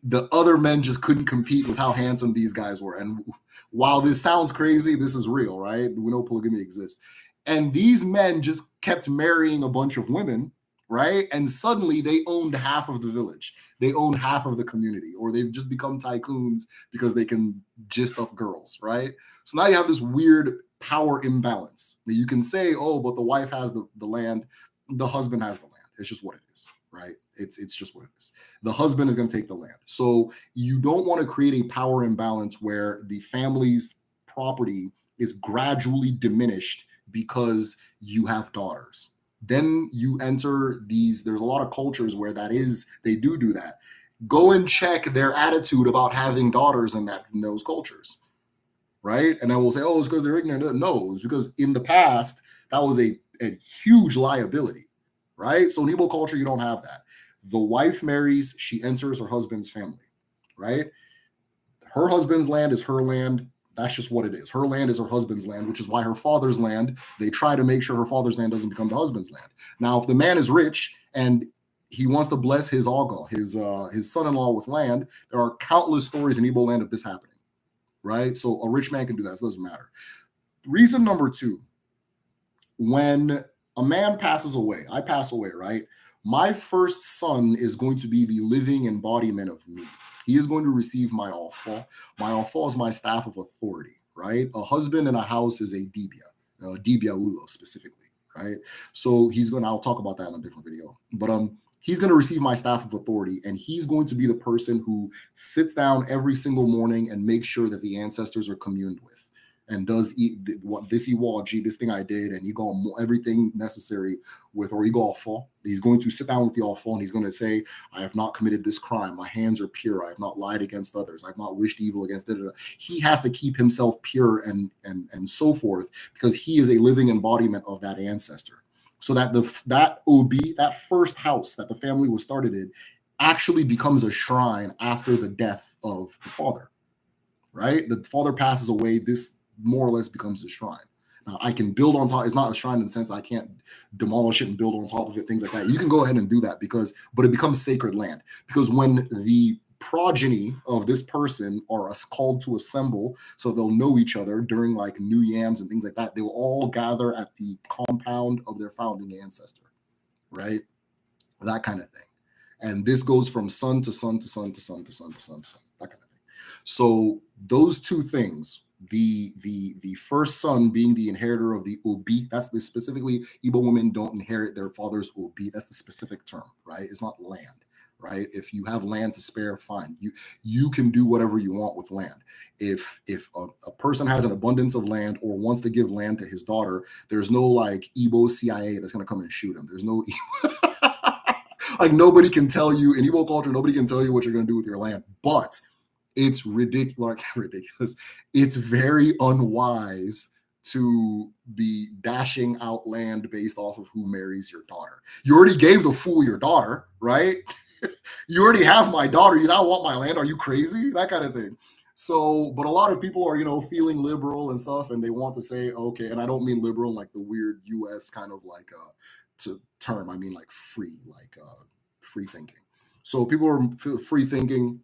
the other men just couldn't compete with how handsome these guys were. And while this sounds crazy, this is real, right? We know polygamy exists. And these men just kept marrying a bunch of women, right? And suddenly they owned half of the village. They own half of the community, or they've just become tycoons because they can gist up girls, right? So now you have this weird power imbalance. You can say, oh, but the wife has the land, the husband has the land. It's just what it is, right? It's just what it is. The husband is going to take the land. So you don't want to create a power imbalance where the family's property is gradually diminished because you have daughters. Then you enter these, there's a lot of cultures where they do that. Go and check their attitude about having daughters in those cultures, right? And then we'll say, oh, it's because they're ignorant. No, it's because in the past, that was a huge liability, right? So in Igbo culture, you don't have that. The wife marries, she enters her husband's family, right? Her husband's land is her land. That's just what it is. Her land is her husband's land, which is why her father's land, they try to make sure her father's land doesn't become the husband's land. Now, if the man is rich and he wants to bless his Aga, his son-in-law with land, there are countless stories in Igbo land of this happening, right? So a rich man can do that. It doesn't matter. Reason number two, when a man passes away, I pass away, right? My first son is going to be the living embodiment of me. He is going to receive my alfa. My alfa is my staff of authority, right? A husband in a house is a dibia ulo specifically, right? So I'll talk about that in a different video, but he's going to receive my staff of authority, and he's going to be the person who sits down every single morning and makes sure that the ancestors are communed with, and does this thing I did, and he got everything necessary with, or he got fall. He's going to sit down with the awful, and he's going to say, I have not committed this crime. My hands are pure. I have not lied against others. I've not wished evil against it. He has to keep himself pure and so forth, because he is a living embodiment of that ancestor. So that that OB, that first house that the family was started in, actually becomes a shrine after the death of the father, right? The father passes away, this more or less becomes a shrine. Now, I can build on top. It's not a shrine in the sense I can't demolish it and build on top of it, things like that. You can go ahead and do that but it becomes sacred land. Because when the progeny of this person are called to assemble, so they'll know each other during like New Yams and things like that, they will all gather at the compound of their founding ancestor, right? That kind of thing. And this goes from son to son to son to son to son to son to son, that kind of thing. So those two things, the first son being the inheritor of the obi, that's the specifically, Igbo women don't inherit their father's obi. That's the specific term, right? It's not land, right? If you have land to spare, fine. You can do whatever you want with land. If a person has an abundance of land or wants to give land to his daughter, there's no like Igbo CIA that's going to come and shoot him. There's no like nobody can tell you in Igbo culture, nobody can tell you what you're going to do with your land. But it's ridiculous. It's very unwise to be dashing out land based off of who marries your daughter. You already gave the fool your daughter, right? You already have my daughter. You now want my land? Are you crazy? That kind of thing. So, but a lot of people are, feeling liberal and stuff, and they want to say, okay, and I don't mean liberal like the weird US kind of like term. I mean like free, free thinking. So people are free thinking.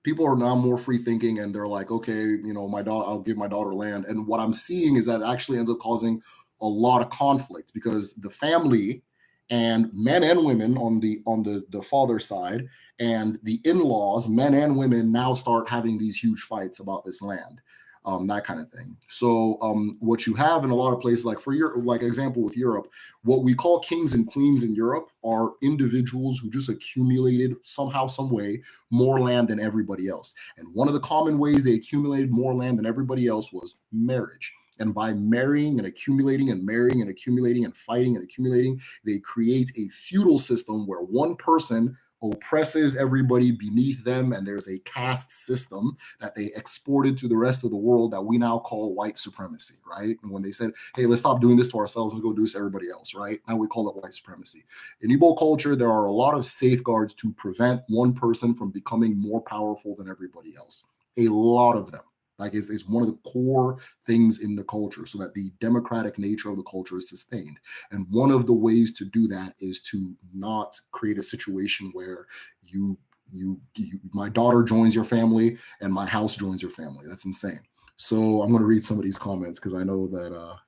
People are now more free thinking, and they're like, okay, I'll give my daughter land. And what I'm seeing is that it actually ends up causing a lot of conflict, because the family and men and women on the father's side and the in-laws, men and women, now start having these huge fights about this land. That kind of thing. So what you have in a lot of places, like for your example with Europe, what we call kings and queens in Europe are individuals who just accumulated somehow, some way, more land than everybody else. And one of the common ways they accumulated more land than everybody else was marriage. And by marrying and accumulating and marrying and accumulating and fighting and accumulating, they create a feudal system where one person oppresses everybody beneath them, and there's a caste system that they exported to the rest of the world that we now call white supremacy, right? And when they said, hey, let's stop doing this to ourselves and go do this to everybody else, right? Now we call it white supremacy. In Igbo culture, there are a lot of safeguards to prevent one person from becoming more powerful than everybody else. A lot of them. Like it's one of the core things in the culture so that the democratic nature of the culture is sustained. And one of the ways to do that is to not create a situation where my daughter joins your family and my house joins your family. That's insane. So I'm going to read some of these comments because I know that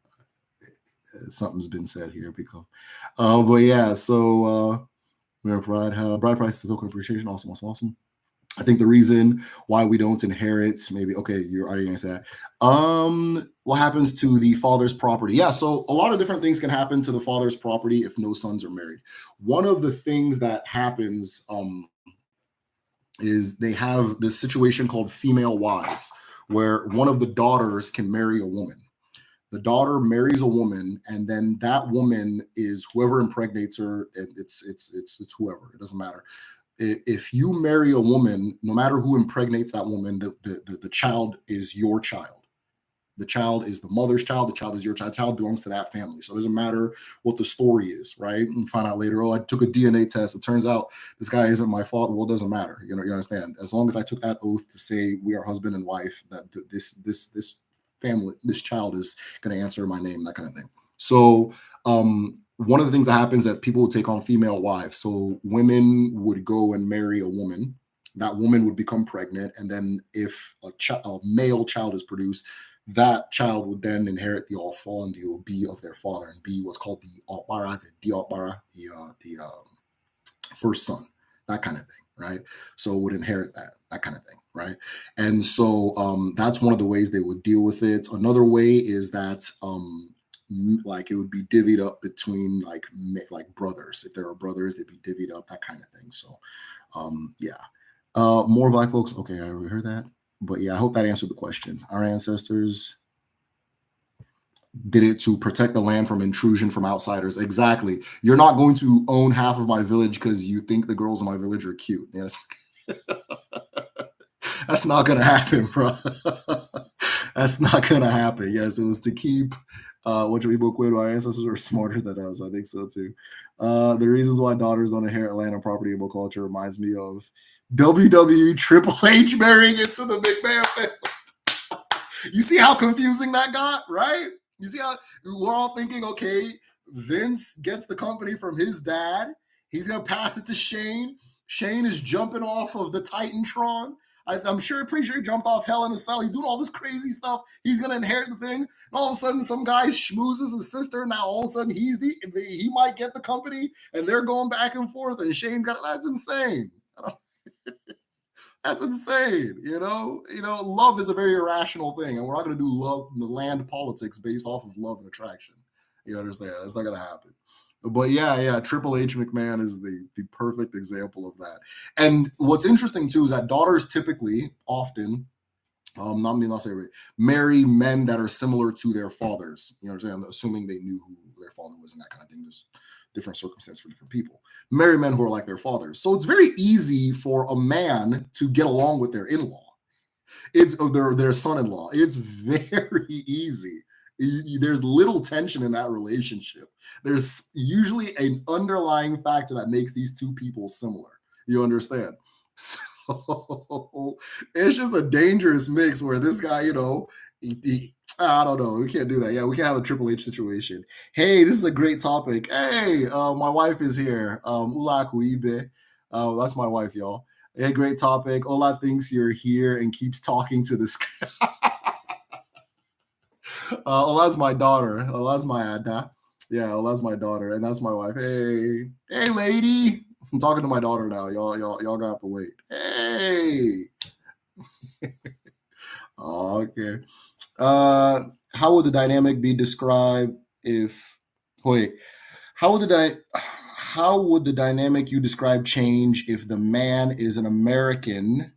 something's been said here. Because, but yeah, so bride price is token appreciation. Awesome, awesome, awesome. I think the reason why we don't inherit, maybe, okay, you're already gonna say that. What happens to the father's property? Yeah, so a lot of different things can happen to the father's property if no sons are married. One of the things that happens is they have this situation called female wives, where one of the daughters can marry a woman. The daughter marries a woman, and then that woman is whoever impregnates her. It's whoever. It doesn't matter. If you marry a woman, no matter who impregnates that woman, the child is your child. The child is the mother's child. The child is your child. The child belongs to that family. So it doesn't matter what the story is, right? And find out later, oh, I took a DNA test. It turns out this guy isn't my father. Well, it doesn't matter. You know, you understand? As long as I took that oath to say we are husband and wife, that this family, this child is going to answer my name, that kind of thing. So one of the things that happens is that people would take on female wives. So women would go and marry a woman. That woman would become pregnant. And then if a male child is produced, that child would then inherit the Offa and the Obi of their father and be what's called the Opara, the first son, that kind of thing, right? So would inherit that kind of thing, right? And so that's one of the ways they would deal with it. Another way is that like it would be divvied up between like brothers. If there are brothers, they'd be divvied up, that kind of thing. So yeah. More Black folks. Okay, I already heard that. But yeah, I hope that answered the question. Our ancestors did it to protect the land from intrusion from outsiders. Exactly. You're not going to own half of my village because you think the girls in my village are cute. Yes. That's not going to happen, bro. That's not going to happen. Yes, it was to keep what we book with. Our ancestors are smarter than us. I think so too. The reasons why daughters don't inherit land and property in Igbo culture reminds me of WWE Triple H marrying into the McMahon family. You see how confusing that got, right? You see how we're all thinking, okay, Vince gets the company from his dad. He's going to pass it to Shane. Shane is jumping off of the Titantron. I'm pretty sure he jumped off Hell in a Cell. He's doing all this crazy stuff. He's going to inherit the thing. And all of a sudden, some guy schmoozes his sister. Now, all of a sudden, he might get the company, and they're going back and forth, and Shane's got it. That's insane. That's insane. You know, love is a very irrational thing, and we're not going to do love in the land politics based off of love and attraction. You understand? That's not going to happen. But yeah, Triple H McMahon is the perfect example of that. And what's interesting too is that daughters typically, often, marry men that are similar to their fathers. You know what I'm saying? Assuming they knew who their father was and that kind of thing. There's different circumstances for different people. Marry men who are like their fathers. So it's very easy for a man to get along with their in-law. It's their son-in-law. It's very easy. There's little tension in that relationship. There's usually an underlying factor that makes these two people similar. You understand? So it's just a dangerous mix where this guy, I don't know. We can't do that. Yeah, we can have a Triple H situation. Hey, this is a great topic. Hey, my wife is here. Ula Kuibe. That's my wife, y'all. Hey, great topic. Ola thinks you're here and keeps talking to this guy. Ola's my daughter. Ola's my Ada. Yeah, Ola's my daughter, and that's my wife. Hey, lady. I'm talking to my daughter now. Y'all gonna have to wait. Hey. Okay. How would the dynamic be described if? Wait. How would the dynamic you describe change if the man is an American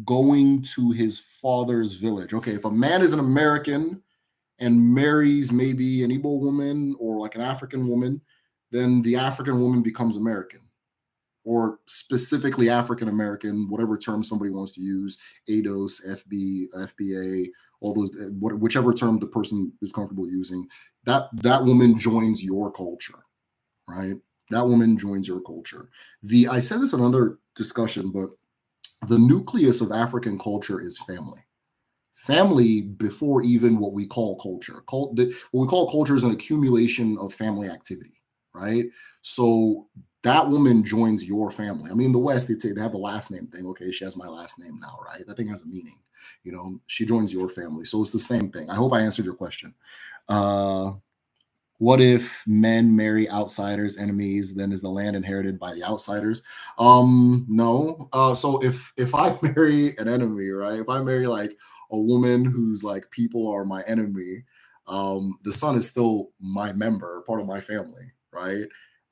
going to his father's village? Okay, if a man is an American and marries maybe an Igbo woman or like an African woman, then the African woman becomes American. or specifically African American, whatever term somebody wants to use, ADOS, FBA, all those, whichever term the person is comfortable using, that woman joins your culture, right? That woman joins your culture. I said this in another discussion, but the nucleus of African culture is family. Family before even what we call culture. What we call culture is an accumulation of family activity, right? So that woman joins your family. I mean, in the West, they'd say they have the last name thing. Okay, she has my last name now, right? That thing has a meaning. She joins your family. So it's the same thing. I hope I answered your question. Uh, what if men marry outsiders, enemies? Then is the land inherited by the outsiders? No. So if I marry an enemy, right? If I marry like a woman who's like people are my enemy, the son is still my member, part of my family, right?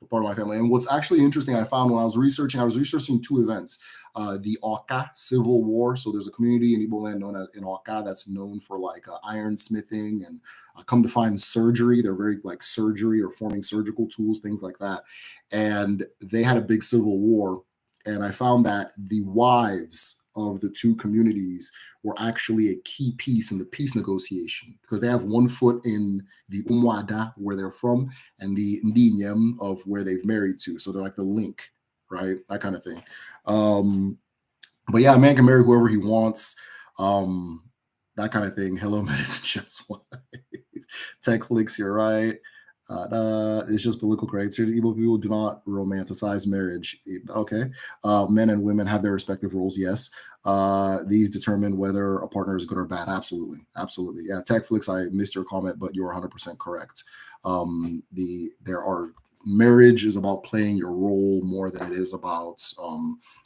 Part of my family. And what's actually interesting, I found when I was researching two events. The Oka Civil War. So there's a community in Igbo land known as in Oka that's known for like ironsmithing and come to find surgery. They're very like surgery or forming surgical tools, things like that. And they had a big civil war. And I found that the wives of the two communities were actually a key piece in the peace negotiation because they have one foot in the Umwada, where they're from, and the Ndinyem of where they've married to. So they're like the link, right? That kind of thing. But yeah, a man can marry whoever he wants. That kind of thing. Hello, medicine chef's wife. Tech flicks, you're right. It's just political correct. Igbo people do not romanticize marriage. Okay. Men and women have their respective roles. Yes. These determine whether a partner is good or bad. Absolutely. Absolutely. Yeah. Tech flicks, I missed your comment, but you're 100% correct. Marriage is about playing your role more than it is about,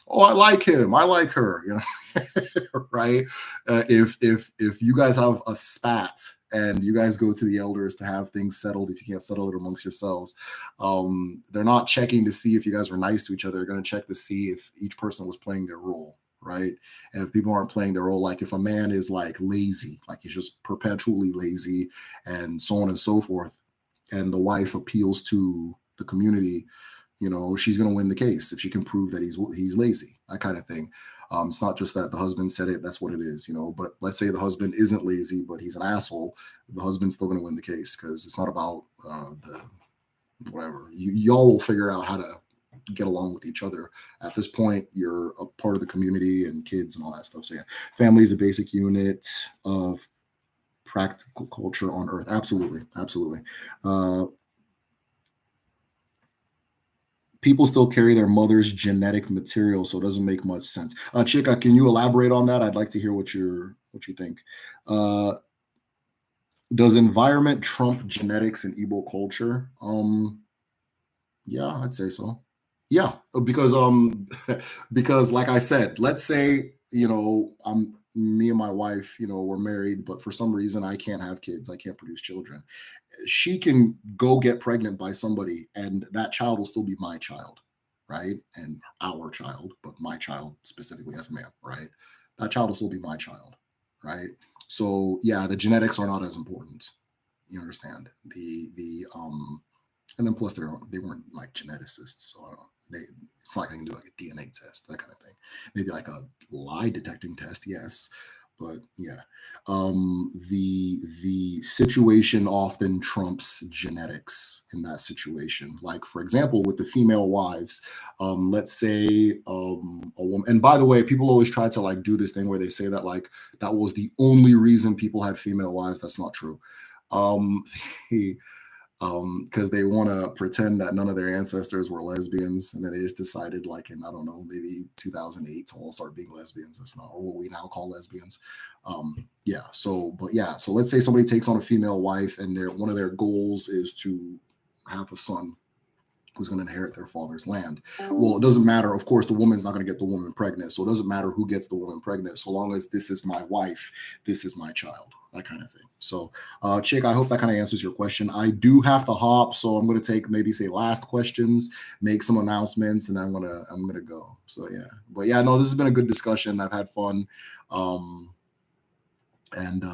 oh, I like him, I like her, right? If you guys have a spat and you guys go to the elders to have things settled, if you can't settle it amongst yourselves, they're not checking to see if you guys were nice to each other. They're going to check to see if each person was playing their role, right? And if people aren't playing their role, like if a man is like lazy, like he's just perpetually lazy and so on and so forth, and the wife appeals to the community, she's going to win the case if she can prove that he's lazy, that kind of thing. It's not just that the husband said it, that's what it is, but let's say the husband isn't lazy, but he's an asshole. The husband's still going to win the case because it's not about the whatever. Y'all will figure out how to get along with each other. At this point, you're a part of the community and kids and all that stuff. So yeah, family is a basic unit of practical culture on earth. Absolutely. Absolutely. People still carry their mother's genetic material, so it doesn't make much sense. Chika, can you elaborate on that? I'd like to hear what you think. Does environment trump genetics in Igbo culture? Yeah, I'd say so. Yeah, because because like I said, let's say me and my wife, we're married, but for some reason I can't have kids, I can't produce children. She can go get pregnant by somebody and that child will still be my child, right? And our child, but my child specifically as a man, right? That child will still be my child, right? So yeah, the genetics are not as important. You understand? And then plus they weren't like geneticists, so it's like they can do like a DNA test, that kind of thing. Maybe like a lie detecting test, yes. But yeah, the situation often trumps genetics in that situation. Like for example, with the female wives, let's say a woman. And by the way, people always try to like do this thing where they say that like that was the only reason people had female wives. That's not true. The because they want to pretend that none of their ancestors were lesbians, and then they just decided, like in I don't know, maybe 2008, to all start being lesbians. That's not or what we now call lesbians. Yeah. So let's say somebody takes on a female wife, and one of their goals is to have a son who's going to inherit their father's land. Well, it doesn't matter. Of course, the woman's not going to get the woman pregnant. So it doesn't matter who gets the woman pregnant. So long as this is my wife, this is my child, that kind of thing. So, Chick, I hope that kind of answers your question. I do have to hop. So I'm going to take maybe say last questions, make some announcements, and I'm going to go. So yeah, but yeah, no, this has been a good discussion. I've had fun. And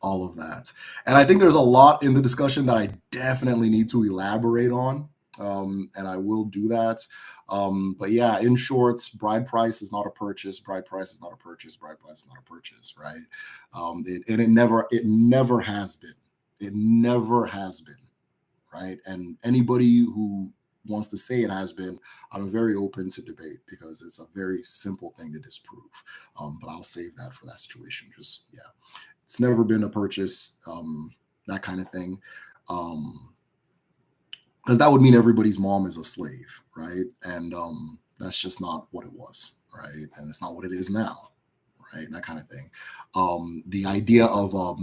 all of that. And I think there's a lot in the discussion that I definitely need to elaborate on. and I will do that. But yeah, in short, bride price is not a purchase. Bride price is not a purchase. Bride price is not a purchase, right? It never has been. It never has been, right? And anybody who wants to say it has been, I'm very open to debate because it's a very simple thing to disprove. But I'll save that for that situation. Just yeah, it's never been a purchase, that kind of thing. Because that would mean everybody's mom is a slave, right? And that's just not what it was, right? And it's not what it is now, right? That kind of thing. The idea of a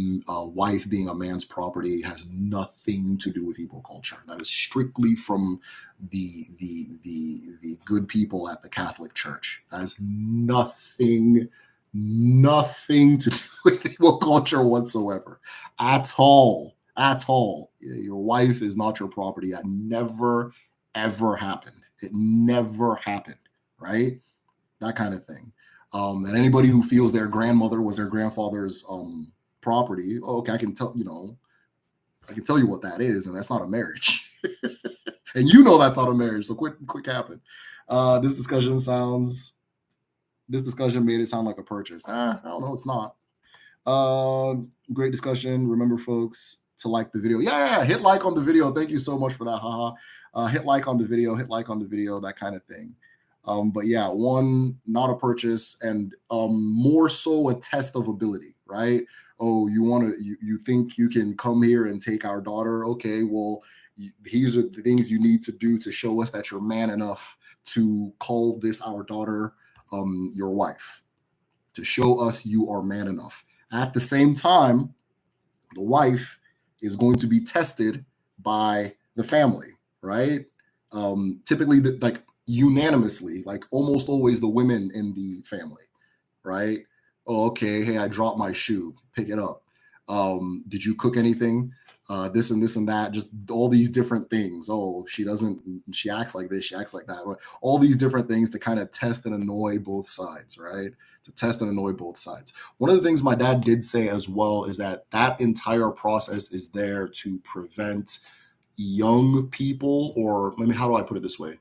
wife being a man's property has nothing to do with Igbo culture. That is strictly from the good people at the Catholic Church. That has nothing to do with Igbo culture whatsoever, at all. At all. Your wife is not your property. That never ever happened. It never happened, right? That kind of thing. And anybody who feels their grandmother was their grandfather's property, okay, I can tell you what that is, and that's not a marriage. And you know that's not a marriage, so quit capping. This discussion made it sound like a purchase. I don't know, it's not. Great discussion. Remember, folks, to like the video. Yeah, hit like on the video. Thank you so much for that. Haha. Hit like on the video, that kind of thing. But yeah, one, not a purchase, and more so a test of ability, right? Oh, you think you can come here and take our daughter? Okay, well, these are the things you need to do to show us that you're man enough to call this our daughter, your wife, to show us you are man enough. At the same time, the wife is going to be tested by the family, right? Typically, like unanimously, like almost always the women in the family, right? Oh, okay. Hey, I dropped my shoe. Pick it up. Did you cook anything? This and this and that, just all these different things. Oh, she acts like this, she acts like that. All these different things to kind of test and annoy both sides, right? To test and annoy both sides. One of the things my dad did say as well is that entire process is there to prevent young people, or how do I put it this way?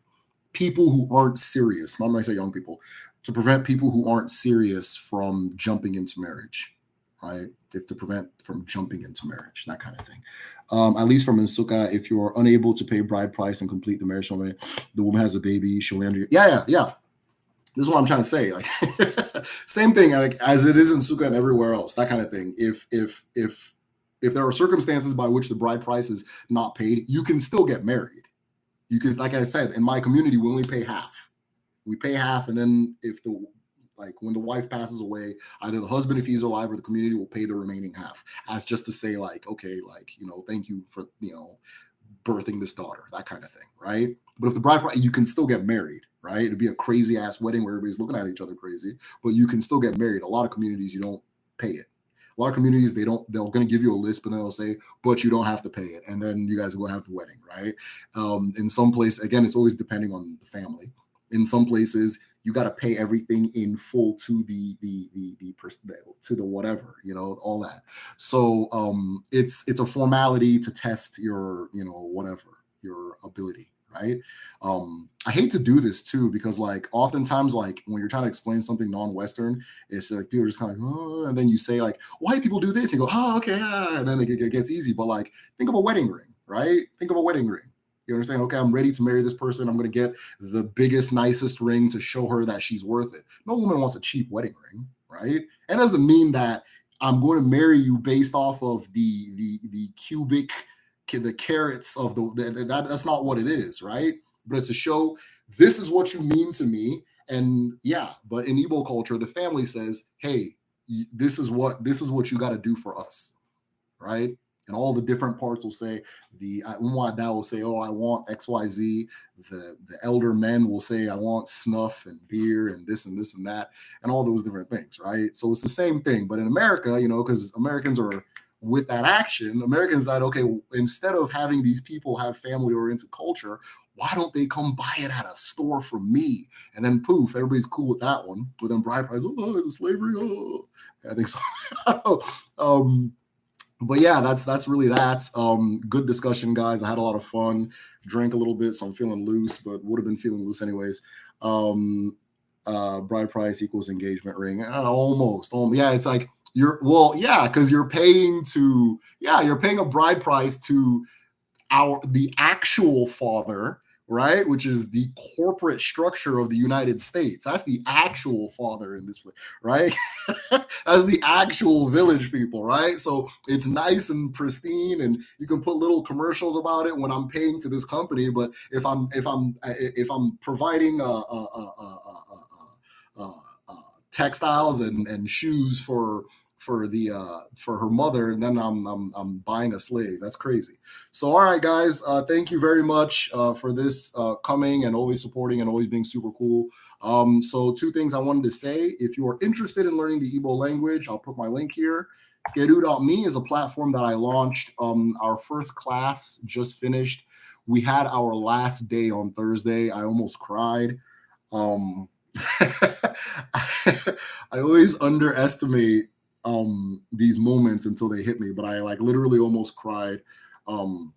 People who aren't serious, not when I say young people, to prevent people who aren't serious from jumping into marriage, right? If to prevent from jumping into marriage, that kind of thing. At least from Nsuka, if you're unable to pay bride price and complete the marriage, the woman has a baby, she'll land you. Yeah. This is what I'm trying to say. Like, same thing, like as it is in Sukkah and everywhere else, that kind of thing. If there are circumstances by which the bride price is not paid, you can still get married. You can, like I said, in my community, we only pay half. We pay half, and then when the wife passes away, either the husband, if he's alive, or the community will pay the remaining half, as just to say, like, okay, like, thank you for, birthing this daughter, that kind of thing, right? But if the bride, you can still get married, right? It'd be a crazy ass wedding where everybody's looking at each other crazy, but you can still get married. A lot of communities, you don't pay it. A lot of communities, they're going to give you a list, but then they'll say, but you don't have to pay it. And then you guys will have the wedding, right? In some places, again, it's always depending on the family. In some places, you got to pay everything in full to the whatever, all that. So it's a formality to test your, whatever, your ability, right? I hate to do this too, because like oftentimes, like when you're trying to explain something non-Western, it's like people are just kind of like, oh, and then you say like, white people do this, and you go, oh, okay, and then it gets easy. But like, think of a wedding ring, right? Think of a wedding ring. You understand? Okay, I'm ready to marry this person. I'm going to get the biggest, nicest ring to show her that she's worth it. No woman wants a cheap wedding ring, right? And it doesn't mean that I'm going to marry you based off of the cubic, the carats of that's not what it is, right? But it's a show. This is what you mean to me, and yeah. But in Igbo culture, the family says, "Hey, this is what you got to do for us," right? And all the different parts will say, the Umwada will say, oh, I want XYZ. The elder men will say, I want snuff and beer and this and this and that, and all those different things, right? So it's the same thing. But in America, because Americans are with that action, Americans that, okay, instead of having these people have family-oriented culture, why don't they come buy it at a store from me? And then poof, everybody's cool with that one. But then bride price, oh, is it slavery? Oh, I think so. but yeah, that's really that. Good discussion, guys. I had a lot of fun. Drank a little bit, so I'm feeling loose, but would have been feeling loose anyways. Um, bride price equals engagement ring. Almost. Yeah, it's like because you're paying a bride price to the actual father, right? Which is the corporate structure of the United States. That's the actual father in this place, right? As the actual village people, right? So it's nice and pristine, and you can put little commercials about it when I'm paying to this company. But if I'm providing textiles and shoes for her mother, and then I'm buying a slave. That's crazy. So all right, guys, thank you very much for this coming and always supporting and always being super cool. So two things I wanted to say. If you are interested in learning the Igbo language, I'll put my link here. Geru.me is a platform that I launched. Our first class just finished. We had our last day on Thursday. I almost cried. Um, I always underestimate these moments until they hit me, but I like literally almost cried. Um,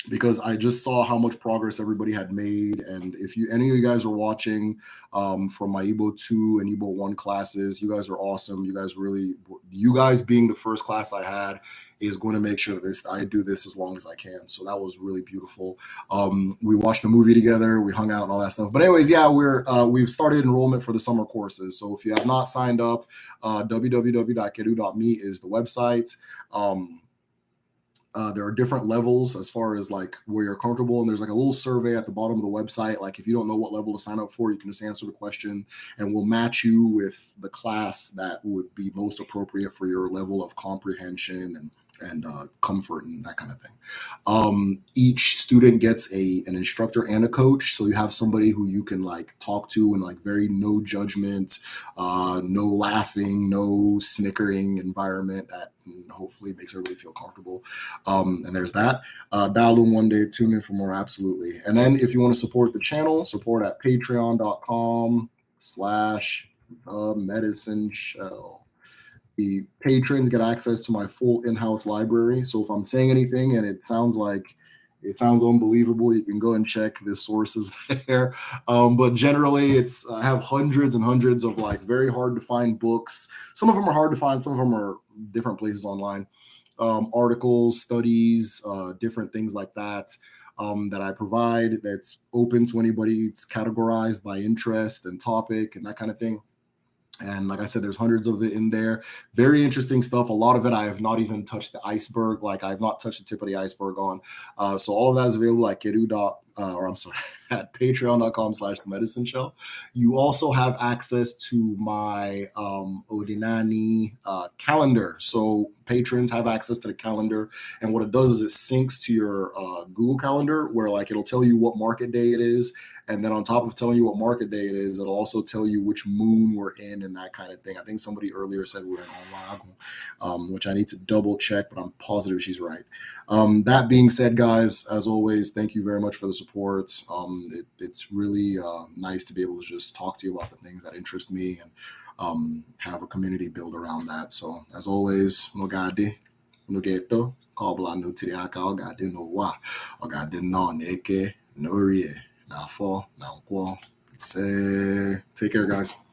because I just saw how much progress everybody had made. And if any of you guys are watching from my Igbo 2 and Igbo 1 classes, you guys are awesome. You guys being the first class I had is going to make sure that I do this as long as I can. So that was really beautiful. We watched a movie together, we hung out and all that stuff. But anyways, yeah, we've started enrollment for the summer courses. So if you have not signed up, www.keru.me is the website. There are different levels as far as like where you're comfortable, and there's like a little survey at the bottom of the website. Like if you don't know what level to sign up for, you can just answer the question, and we'll match you with the class that would be most appropriate for your level of comprehension and comfort and that kind of thing. Each student gets an instructor and a coach, so you have somebody who you can like talk to in like very no judgment, no laughing, no snickering environment that hopefully makes everybody feel comfortable. And there's that. Dial in one day, tune in for more, absolutely. And then if you want to support the channel, support at patreon.com/medicine shell. The patrons get access to my full in-house library. So if I'm saying anything and it sounds unbelievable, you can go and check the sources there. But generally, I have hundreds and hundreds of like very hard to find books. Some of them are hard to find. Some of them are different places online. Articles, studies, different things like that. That I provide that's open to anybody. It's categorized by interest and topic and that kind of thing. And like I said, there's hundreds of it in there. Very interesting stuff. A lot of it I have not even touched the iceberg. Like I have not touched the tip of the iceberg on. So all of that is available at at patreon.com/medicine shell. You also have access to my Odinani calendar. So patrons have access to the calendar. And what it does is it syncs to your Google Calendar, where like it'll tell you what market day it is. And then on top of telling you what market day it is, it'll also tell you which moon we're in and that kind of thing. I think somebody earlier said we're in Owago, which I need to double check, but I'm positive she's right. That being said, guys, as always, thank you very much for the support. It's really nice to be able to just talk to you about the things that interest me and have a community build around that. So as always, no gade, no geto, kabla no tiriaka, o gade no wa, o gade no neke, no rie. Now fall, now go. Take care, guys.